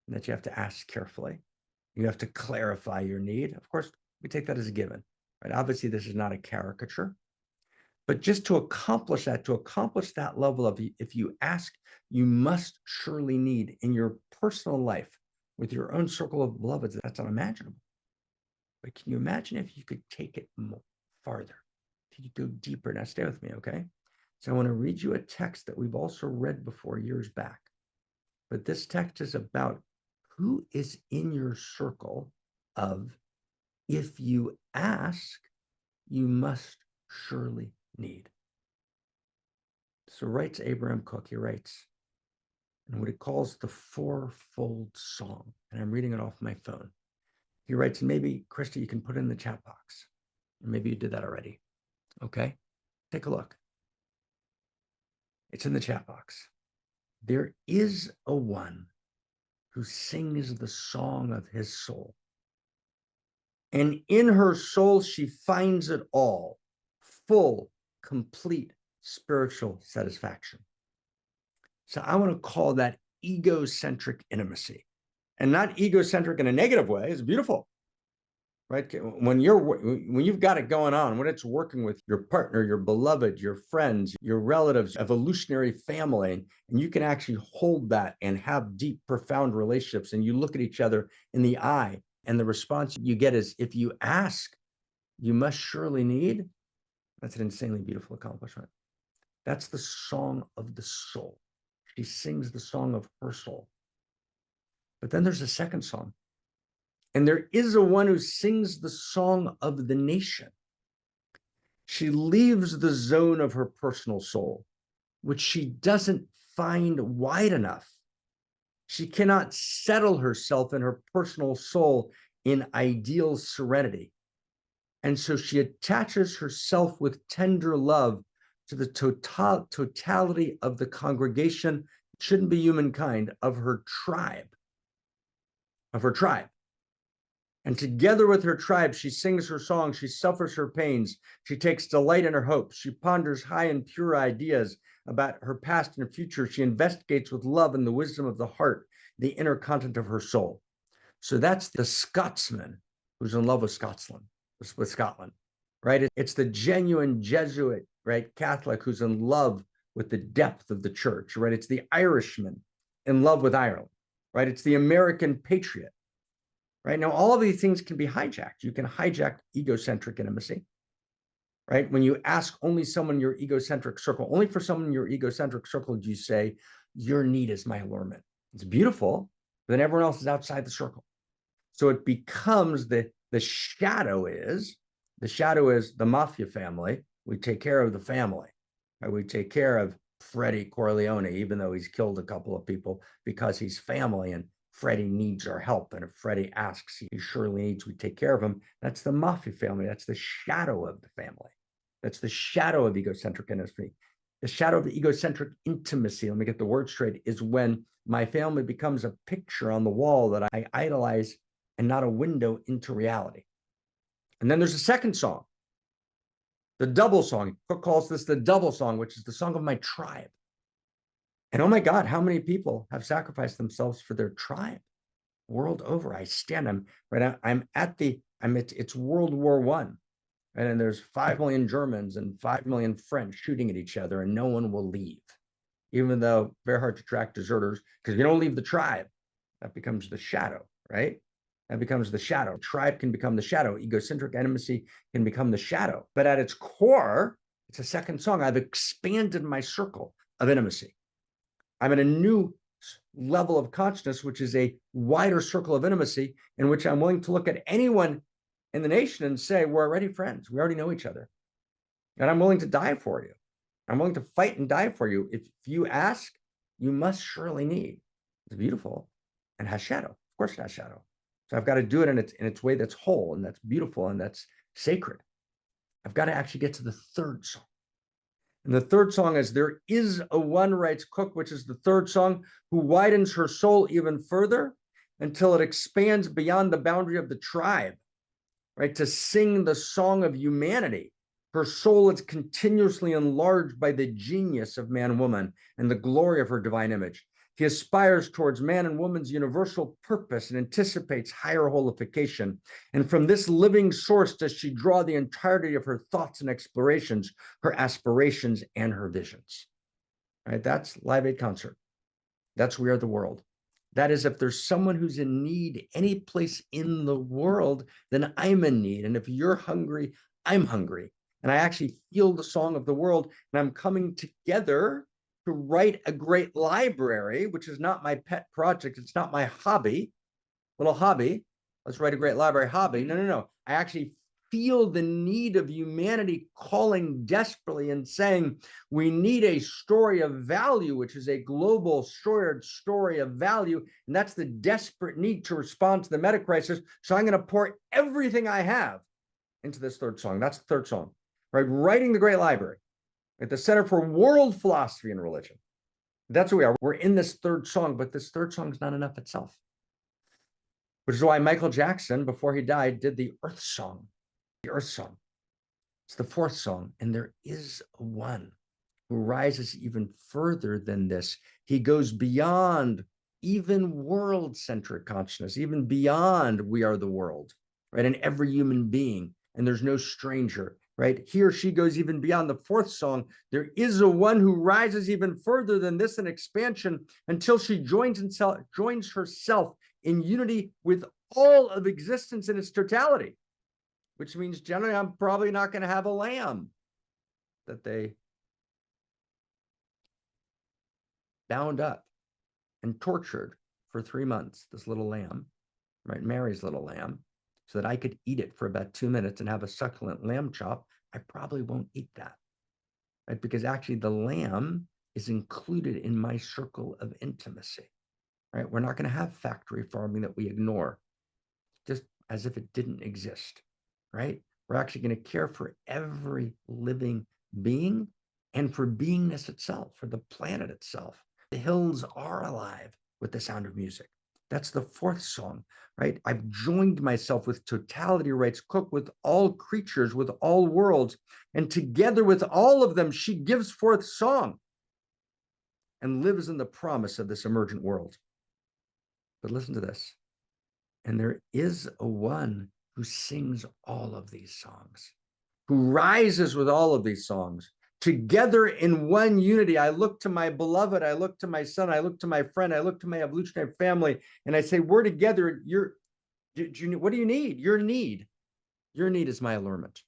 Speaker 2: and that you have to ask carefully. You have to clarify your need. Of course, we take that as a given, right? Obviously, this is not a caricature, but just to accomplish that level of if you ask, you must surely need in your personal life with your own circle of beloveds, that's unimaginable. But can you imagine if you could take it more farther? If you could go deeper? Now, stay with me, okay? So I want to read you a text that we've also read before years back. But this text is about who is in your circle of if you ask, you must surely need. So writes Abraham Cook, he writes, in what he calls the Fourfold Song, and I'm reading it off my phone. He writes, and maybe, Krista, you can put it in the chat box. Or maybe you did that already. Okay, take a look. It's in the chat box. There is a one who sings the song of his soul. And in her soul, she finds it all, full, complete spiritual satisfaction. So I want to call that egocentric intimacy, and not egocentric in a negative way. It's beautiful, right? When you've got it going on, when it's working with your partner, your beloved, your friends, your relatives, evolutionary family, and you can actually hold that and have deep, profound relationships, and you look at each other in the eye, and the response you get is, if you ask, you must surely need. That's an insanely beautiful accomplishment. That's the song of the soul. She sings the song of her soul. But then there's a second song. And there is a one who sings the song of the nation. She leaves the zone of her personal soul, which she doesn't find wide enough. She cannot settle herself in her personal soul in ideal serenity. And so she attaches herself with tender love to the totality of the congregation, shouldn't be humankind, of her tribe. And together with her tribe, she sings her song, she suffers her pains, she takes delight in her hopes, she ponders high and pure ideas about her past and future, she investigates with love and the wisdom of the heart, the inner content of her soul. So that's the Scotsman who's in love with Scotland, right? It's the genuine Jesuit, right, Catholic who's in love with the depth of the church, right? It's the Irishman in love with Ireland, right? It's the American patriot, right? Now, all of these things can be hijacked. You can hijack egocentric intimacy, right? When you ask only someone in your egocentric circle, only for someone in your egocentric circle, do you say, your need is my allurement. It's beautiful, but then everyone else is outside the circle. So it becomes the shadow is the mafia family. We take care of the family. Right? We take care of Freddie Corleone, even though he's killed a couple of people, because he's family, and Freddie needs our help, and if Freddie asks, he surely needs we take care of him. That's the Mafia family. That's the shadow of the family. That's the shadow of egocentric intimacy. The shadow of the egocentric intimacy, let me get the word straight, is when my family becomes a picture on the wall that I idolize and not a window into reality. And then there's a second song, the double song. Cook calls this the double song, which is the song of my tribe. And oh my God, how many people have sacrificed themselves for their tribe world over? It's World War I. And then there's 5 million Germans and 5 million French shooting at each other, and no one will leave, even though very hard to track deserters, because if you don't leave the tribe, that becomes the shadow, right? That becomes the shadow. Tribe can become the shadow. Egocentric intimacy can become the shadow. But at its core, it's a second song. I've expanded my circle of intimacy. I'm in a new level of consciousness, which is a wider circle of intimacy, in which I'm willing to look at anyone in the nation and say, we're already friends. We already know each other. And I'm willing to die for you. I'm willing to fight and die for you. If you ask, you must surely need. It's beautiful and has shadow. Of course it has shadow. So I've got to do it in its way that's whole and that's beautiful and that's sacred. I've got to actually get to the third song. And the third song is There Is a One, writes Cook, which is the third song, who widens her soul even further until it expands beyond the boundary of the tribe, right? To sing the song of humanity. Her soul is continuously enlarged by the genius of man and woman and the glory of her divine image. He aspires towards man and woman's universal purpose and anticipates higher holification. And from this living source does she draw the entirety of her thoughts and explorations, her aspirations, and her visions. Right? That's Live Aid Concert. That's We Are the World. That is, if there's someone who's in need any place in the world, then I'm in need. And if you're hungry, I'm hungry. And I actually feel the song of the world, and I'm coming together to write a great library, which is not my pet project. It's not my hobby, little hobby. Let's write a great library hobby. No. I actually feel the need of humanity calling desperately and saying, we need a story of value, which is a global shared story of value. And that's the desperate need to respond to the meta crisis. So I'm going to pour everything I have into this third song. That's the third song, right? Writing the great library at the Center for World Philosophy and Religion. That's who we are. We're in this third song, but this third song is not enough itself, which is why Michael Jackson, before he died, did the Earth Song. The Earth Song. It's the fourth song. And there is a one who rises even further than this. He goes beyond even world-centric consciousness, even beyond we are the world, right? And every human being, and there's no stranger, right? He or she goes even beyond the fourth song. There is a one who rises even further than this in expansion until she joins herself in unity with all of existence in its totality, which means generally I'm probably not going to have a lamb that they bound up and tortured for 3 months, this little lamb, right? Mary's little lamb, so that I could eat it for about 2 minutes and have a succulent lamb chop. I probably won't eat that, right? Because actually the lamb is included in my circle of intimacy, right? We're not going to have factory farming that we ignore, just as if it didn't exist, right? We're actually going to care for every living being and for beingness itself, for the planet itself. The hills are alive with the sound of music. That's the fourth song, right? I've joined myself with totality, writes Cook, with all creatures, with all worlds, and together with all of them, she gives forth song and lives in the promise of this emergent world. But listen to this. And there is a one who sings all of these songs, who rises with all of these songs. Together in one unity, I look to my beloved, I look to my son, I look to my friend, I look to my evolutionary family, and I say, we're together. What do you need? Your need is my allurement.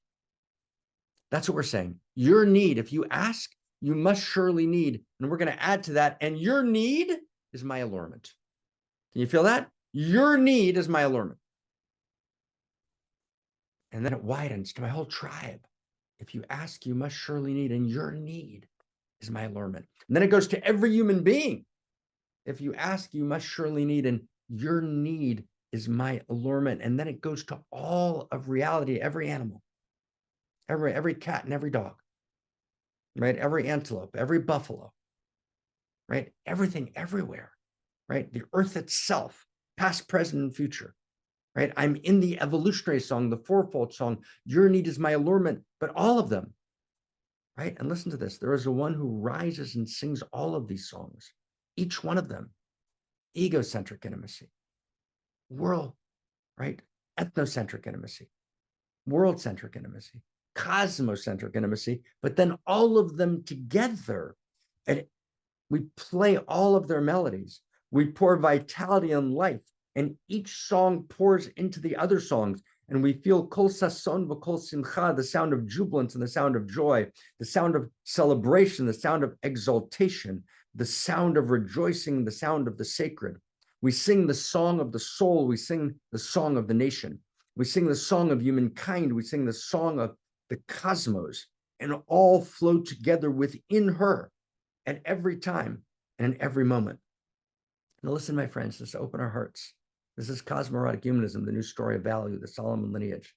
Speaker 2: That's what we're saying. Your need, if you ask, you must surely need. And we're going to add to that, and your need is my allurement. Can you feel that? Your need is my allurement. And then it widens to my whole tribe. If you ask, you must surely need, and your need is my allurement. And then it goes to every human being. If you ask, you must surely need, and Your need is my allurement. And then it goes to all of reality, every animal, every cat and every dog, right? Every antelope, every buffalo, right? Everything everywhere, right? The earth itself, past, present, and future, right? I'm in the evolutionary song, the Fourfold song. Your need is my allurement, but all of them, right? And listen to this. There is a one who rises and sings all of these songs, each one of them, egocentric intimacy, world, right? Ethnocentric intimacy, world-centric intimacy, cosmocentric intimacy, but then all of them together, and we play all of their melodies. We pour vitality and life, and each song pours into the other songs, and we feel kol sason v'kol simcha, the sound of jubilance and the sound of joy, the sound of celebration, the sound of exaltation, the sound of rejoicing, the sound of the sacred. We sing the song of the soul. We sing the song of the nation. We sing the song of humankind. We sing the song of the cosmos, and all flow together within her at every time and in every moment. Now listen, my friends, let's open our hearts. This is cosmoerotic humanism, the new story of value, the Solomon lineage.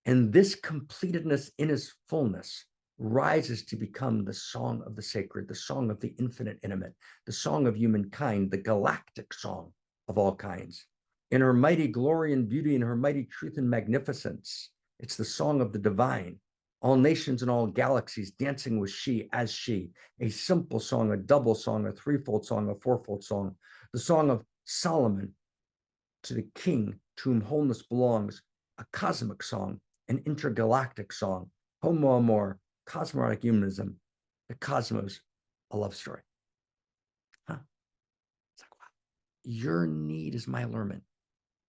Speaker 2: And this completedness in his fullness rises to become the song of the sacred, the song of the infinite intimate, the song of humankind, the galactic song of all kinds. In her mighty glory and beauty, in her mighty truth and magnificence, it's the song of the divine, all nations and all galaxies dancing with she as she, a simple song, a double song, a threefold song, a fourfold song, the song of Solomon to the king to whom wholeness belongs, a cosmic song, an intergalactic song, homo amor, cosmoerotic humanism, the cosmos, a love story. Huh? It's like, wow. Your need is my allurement.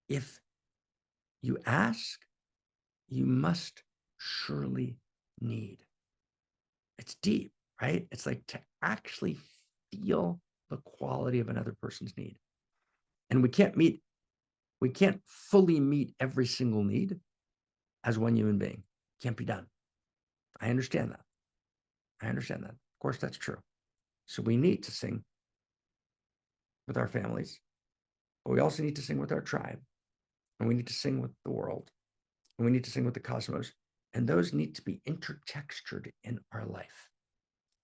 Speaker 2: If you ask, you must surely need. It's deep, right? It's like to actually feel the quality of another person's need. And we can't fully meet every single need as one human being. Can't be done. I understand that. Of course, that's true. So we need to sing with our families, but we also need to sing with our tribe, and we need to sing with the world, and we need to sing with the cosmos. And those need to be intertextured in our life.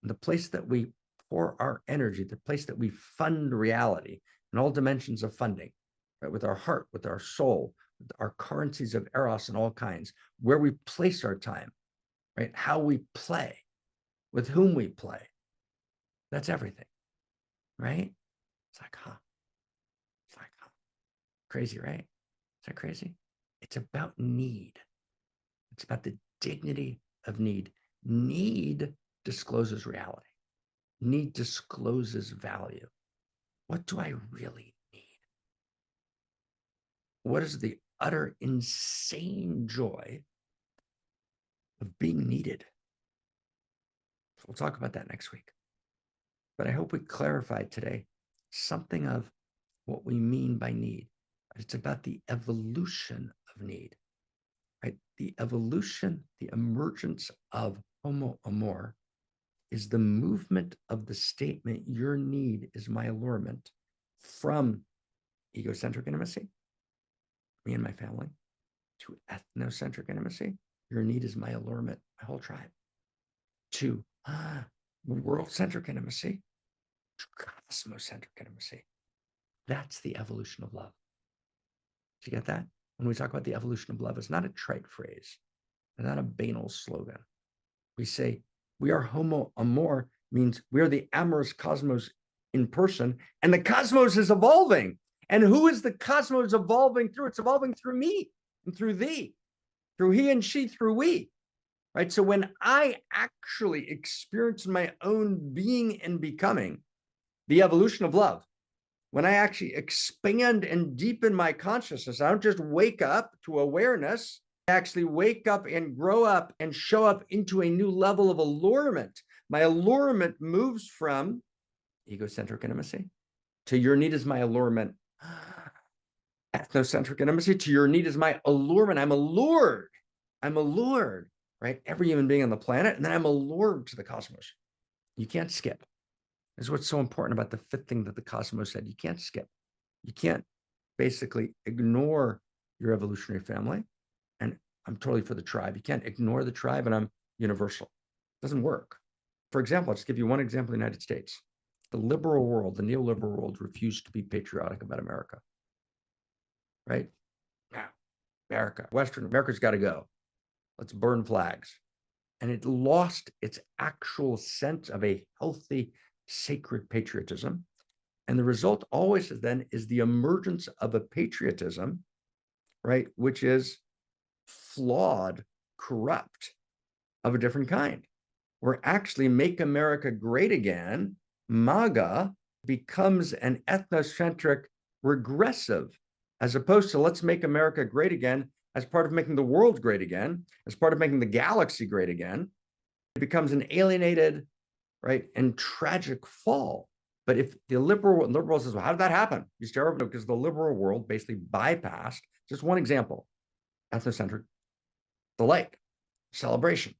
Speaker 2: And the place that we pour our energy, the place that we fund reality in all dimensions of funding, right, with our heart, with our soul, with our currencies of Eros and all kinds, where we place our time, right, how we play, with whom we play, that's everything, right? It's like, crazy, right? Is that crazy? It's about need. It's about the dignity of need. Need discloses reality. Need discloses value. What do I really need? What is the utter insane joy of being needed? We'll talk about that next week. But I hope we clarified today something of what we mean by need. It's about the evolution of need, right? The evolution, the emergence of homo amor is the movement of the statement, your need is my allurement, from egocentric intimacy, me and my family, to ethnocentric intimacy, your need is my allurement, my whole tribe, to world-centric intimacy, to cosmocentric intimacy. That's the evolution of love. Do you get that? When we talk about the evolution of love, it's not a trite phrase, it's not a banal slogan. We say we are homo amor, means we are the amorous cosmos in person, and the cosmos is evolving. And who is the cosmos evolving through? It's evolving through me and through thee, through he and she, through we, right? So when I actually experience my own being and becoming the evolution of love, when I actually expand and deepen my consciousness, I don't just wake up to awareness, I actually wake up and grow up and show up into a new level of allurement. My allurement moves from egocentric intimacy to your need is my allurement, ethnocentric intimacy to your need is my allurement. I'm allured, right? Every human being on the planet, and then I'm allured to the cosmos. You can't skip. This is what's so important about the fifth thing that the cosmos said. You can't skip. You can't basically ignore your evolutionary family, and I'm totally for the tribe. You can't ignore the tribe, and I'm universal. It doesn't work. For example, I'll just give you one example in the United States. The liberal world, the neoliberal world, refused to be patriotic about America. Right? Now, Western America's got to go. Let's burn flags. And it lost its actual sense of a healthy, sacred patriotism. And the result always then is the emergence of a patriotism, right, which is flawed, corrupt, of a different kind. Where actually Make America Great Again, MAGA, becomes an ethnocentric regressive, as opposed to let's make America great again as part of making the world great again, as part of making the galaxy great again. It becomes an alienated, right, and tragic fall. But if the liberal says, well, how did that happen? It's terrible because the liberal world basically bypassed, just one example, ethnocentric, the lake, celebration,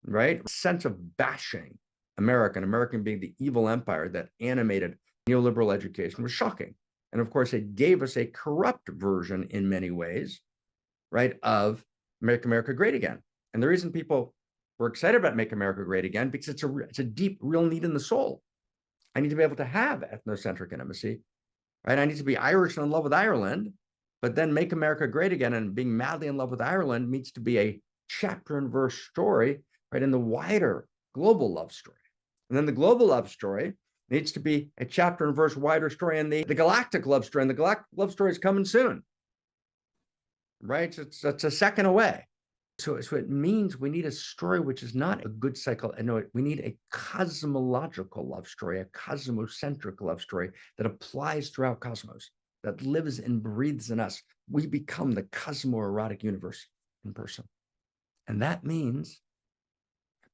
Speaker 2: right? Sense of bashing American being the evil empire that animated neoliberal education was shocking. And of course, it gave us a corrupt version in many ways, right, of Make America Great Again. And the reason people were excited about Make America Great Again, because it's a deep, real need in the soul. I need to be able to have ethnocentric intimacy, right? I need to be Irish and in love with Ireland, but then Make America Great Again and being madly in love with Ireland needs to be a chapter and verse story, right, in the wider global love story. And then the global love story needs to be a chapter and verse wider story in the galactic love story. And the galactic love story is coming soon, right? It's a second away. So it means we need a story which is not a good cycle. No, we need a cosmological love story, a cosmocentric love story that applies throughout cosmos, that lives and breathes in us. We become the cosmoerotic universe in person. And that means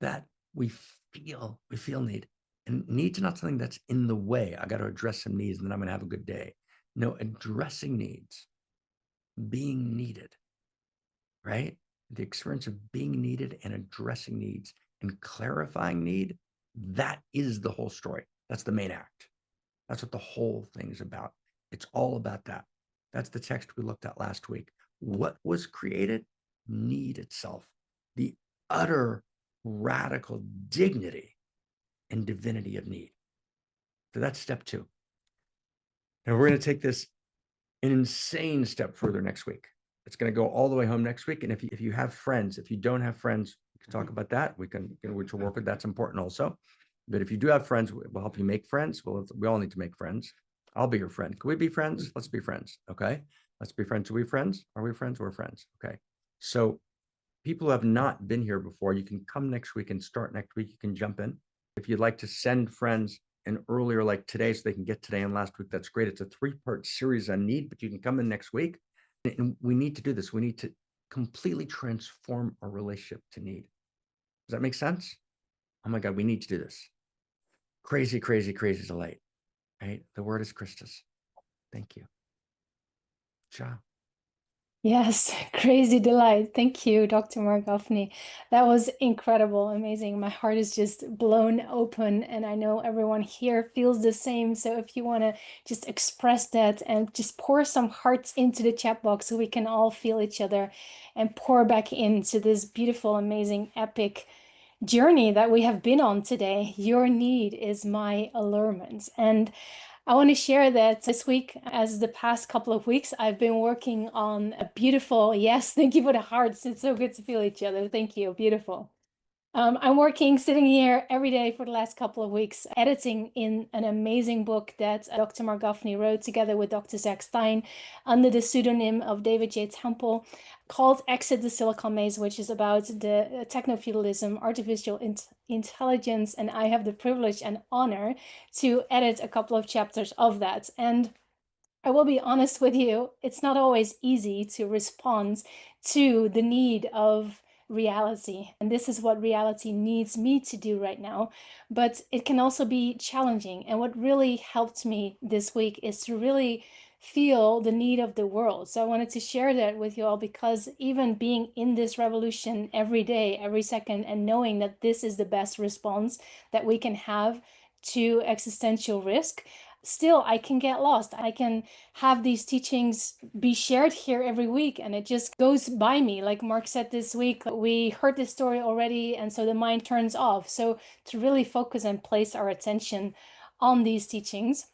Speaker 2: that we feel need. And need's not something that's in the way. I got to address some needs and then I'm going to have a good day. No, addressing needs, being needed, right? The experience of being needed and addressing needs and clarifying need, that is the whole story. That's the main act. That's what the whole thing is about. It's all about that. That's the text we looked at last week. What was created? Need itself. The utter radical dignity and divinity of need. So that's step 2. And we're going to take this an insane step further next week. It's going to go all the way home next week. And if you have friends, if you don't have friends, we can talk about that. We can work with that's important also. But if you do have friends, we'll help you make friends. We all need to make friends. I'll be your friend. Can we be friends? Let's be friends. Okay. Let's be friends. Are we friends? Are we friends? We're friends. Okay. So people who have not been here before, you can come next week and start next week. You can jump in. If you'd like to send friends an earlier, like today, so they can get today and last week, that's great. It's a 3-part series on need, but you can come in next week. And we need to do this. We need to completely transform our relationship to need. Does that make sense? Oh my God, we need to do this. Crazy, crazy, crazy delight, right? The word is Christus. Thank you. Ciao.
Speaker 3: Yes, crazy delight. Thank you, Dr. Marc Gafni. That was incredible, amazing. My heart is just blown open, and I know everyone here feels the same. So if you want to just express that and just pour some hearts into the chat box so we can all feel each other and pour back into this beautiful, amazing, epic journey that we have been on today. Your need is my allurement. And I want to share that this week, as the past couple of weeks, I've been working on a beautiful, yes, thank you for the hearts. It's so good to feel each other. Thank you. Beautiful. I'm sitting here every day for the last couple of weeks, editing in an amazing book that Dr. Marc Gafni wrote together with Dr. Zach Stein under the pseudonym of David J. Temple, called Exit the Silicon Maze, which is about the techno-feudalism, artificial intelligence, and I have the privilege and honor to edit a couple of chapters of that. And I will be honest with you, it's not always easy to respond to the need of reality. And this is what reality needs me to do right now. But it can also be challenging. And what really helped me this week is to really feel the need of the world. So I wanted to share that with you all, because even being in this revolution every day, every second, and knowing that this is the best response that we can have to existential risk, still I can get lost. I can have these teachings be shared here every week and it just goes by me. Like Marc said this week, we heard this story already, and so the mind turns off. So to really focus and place our attention on these teachings,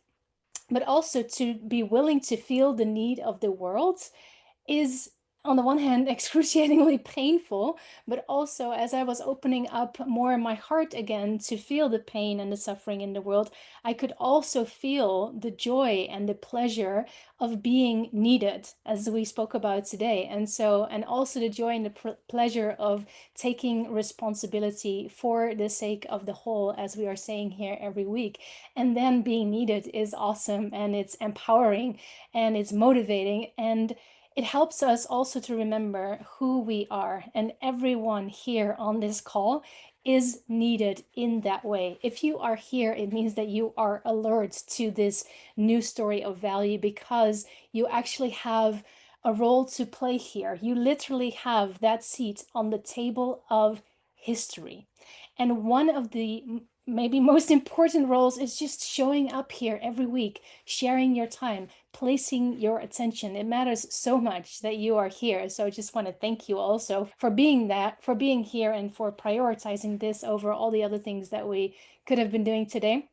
Speaker 3: but also to be willing to feel the need of the world, is on the one hand excruciatingly painful, but also as I was opening up more in my heart again to feel the pain and the suffering in the world, I could also feel the joy and the pleasure of being needed, as we spoke about today. And also the joy and the pleasure of taking responsibility for the sake of the whole, as we are saying here every week. And then being needed is awesome, and it's empowering, and it's motivating, and it helps us also to remember who we are, and everyone here on this call is needed in that way. If you are here, it means that you are alert to this new story of value, because you actually have a role to play here. You literally have that seat on the table of history. And one of the maybe most important roles is just showing up here every week, sharing your time, placing your attention. It matters so much that you are here. So I just want to thank you also for being here, and for prioritizing this over all the other things that we could have been doing today.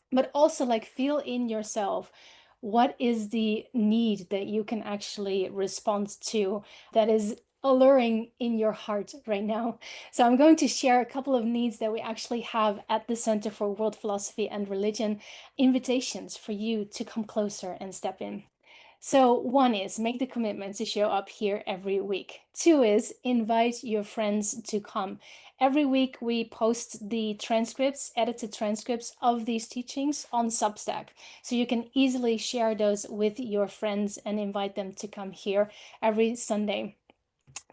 Speaker 3: But also, like, feel in yourself, what is the need that you can actually respond to, that is alluring in your heart right now. So I'm going to share a couple of needs that we actually have at the Center for World Philosophy and Religion, invitations for you to come closer and step in. So one is make the commitment to show up here every week. Two is invite your friends to come. Every week we post the transcripts, edited transcripts of these teachings on Substack. So you can easily share those with your friends and invite them to come here every Sunday.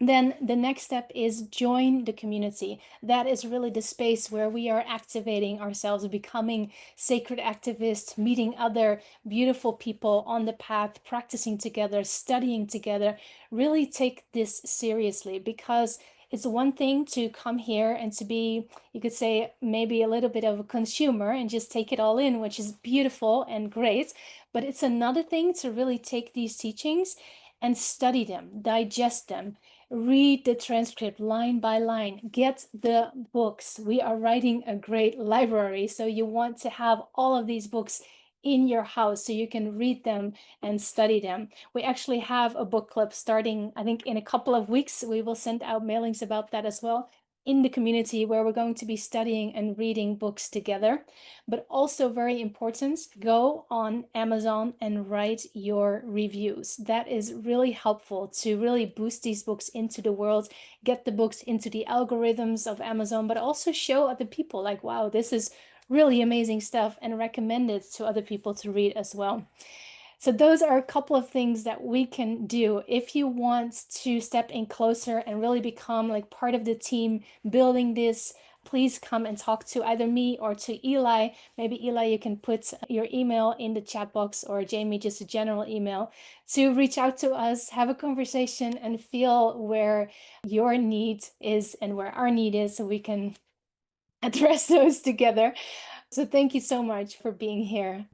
Speaker 3: Then the next step is join the community. That is really the space where we are activating ourselves, becoming sacred activists, meeting other beautiful people on the path, practicing together, studying together. Really take this seriously, because it's one thing to come here and to be, you could say, maybe a little bit of a consumer and just take it all in, which is beautiful and great. But it's another thing to really take these teachings and study them, digest them, read the transcript line by line, get the books. We are writing a great library, so you want to have all of these books in your house so you can read them and study them. We actually have a book club starting, I think, in a couple of weeks. We will send out mailings about that as well, in the community, where we're going to be studying and reading books together. But also very important, go on Amazon and write your reviews. That is really helpful to really boost these books into the world, get the books into the algorithms of Amazon, but also show other people like, wow, this is really amazing stuff, and recommend it to other people to read as well. So those are a couple of things that we can do if you want to step in closer and really become like part of the team building this. Please come and talk to either me or to Eli. Maybe Eli, you can put your email in the chat box, or Jamie, just a general email, to reach out to us, have a conversation, and feel where your need is and where our need is, so we can address those together. So thank you so much for being here.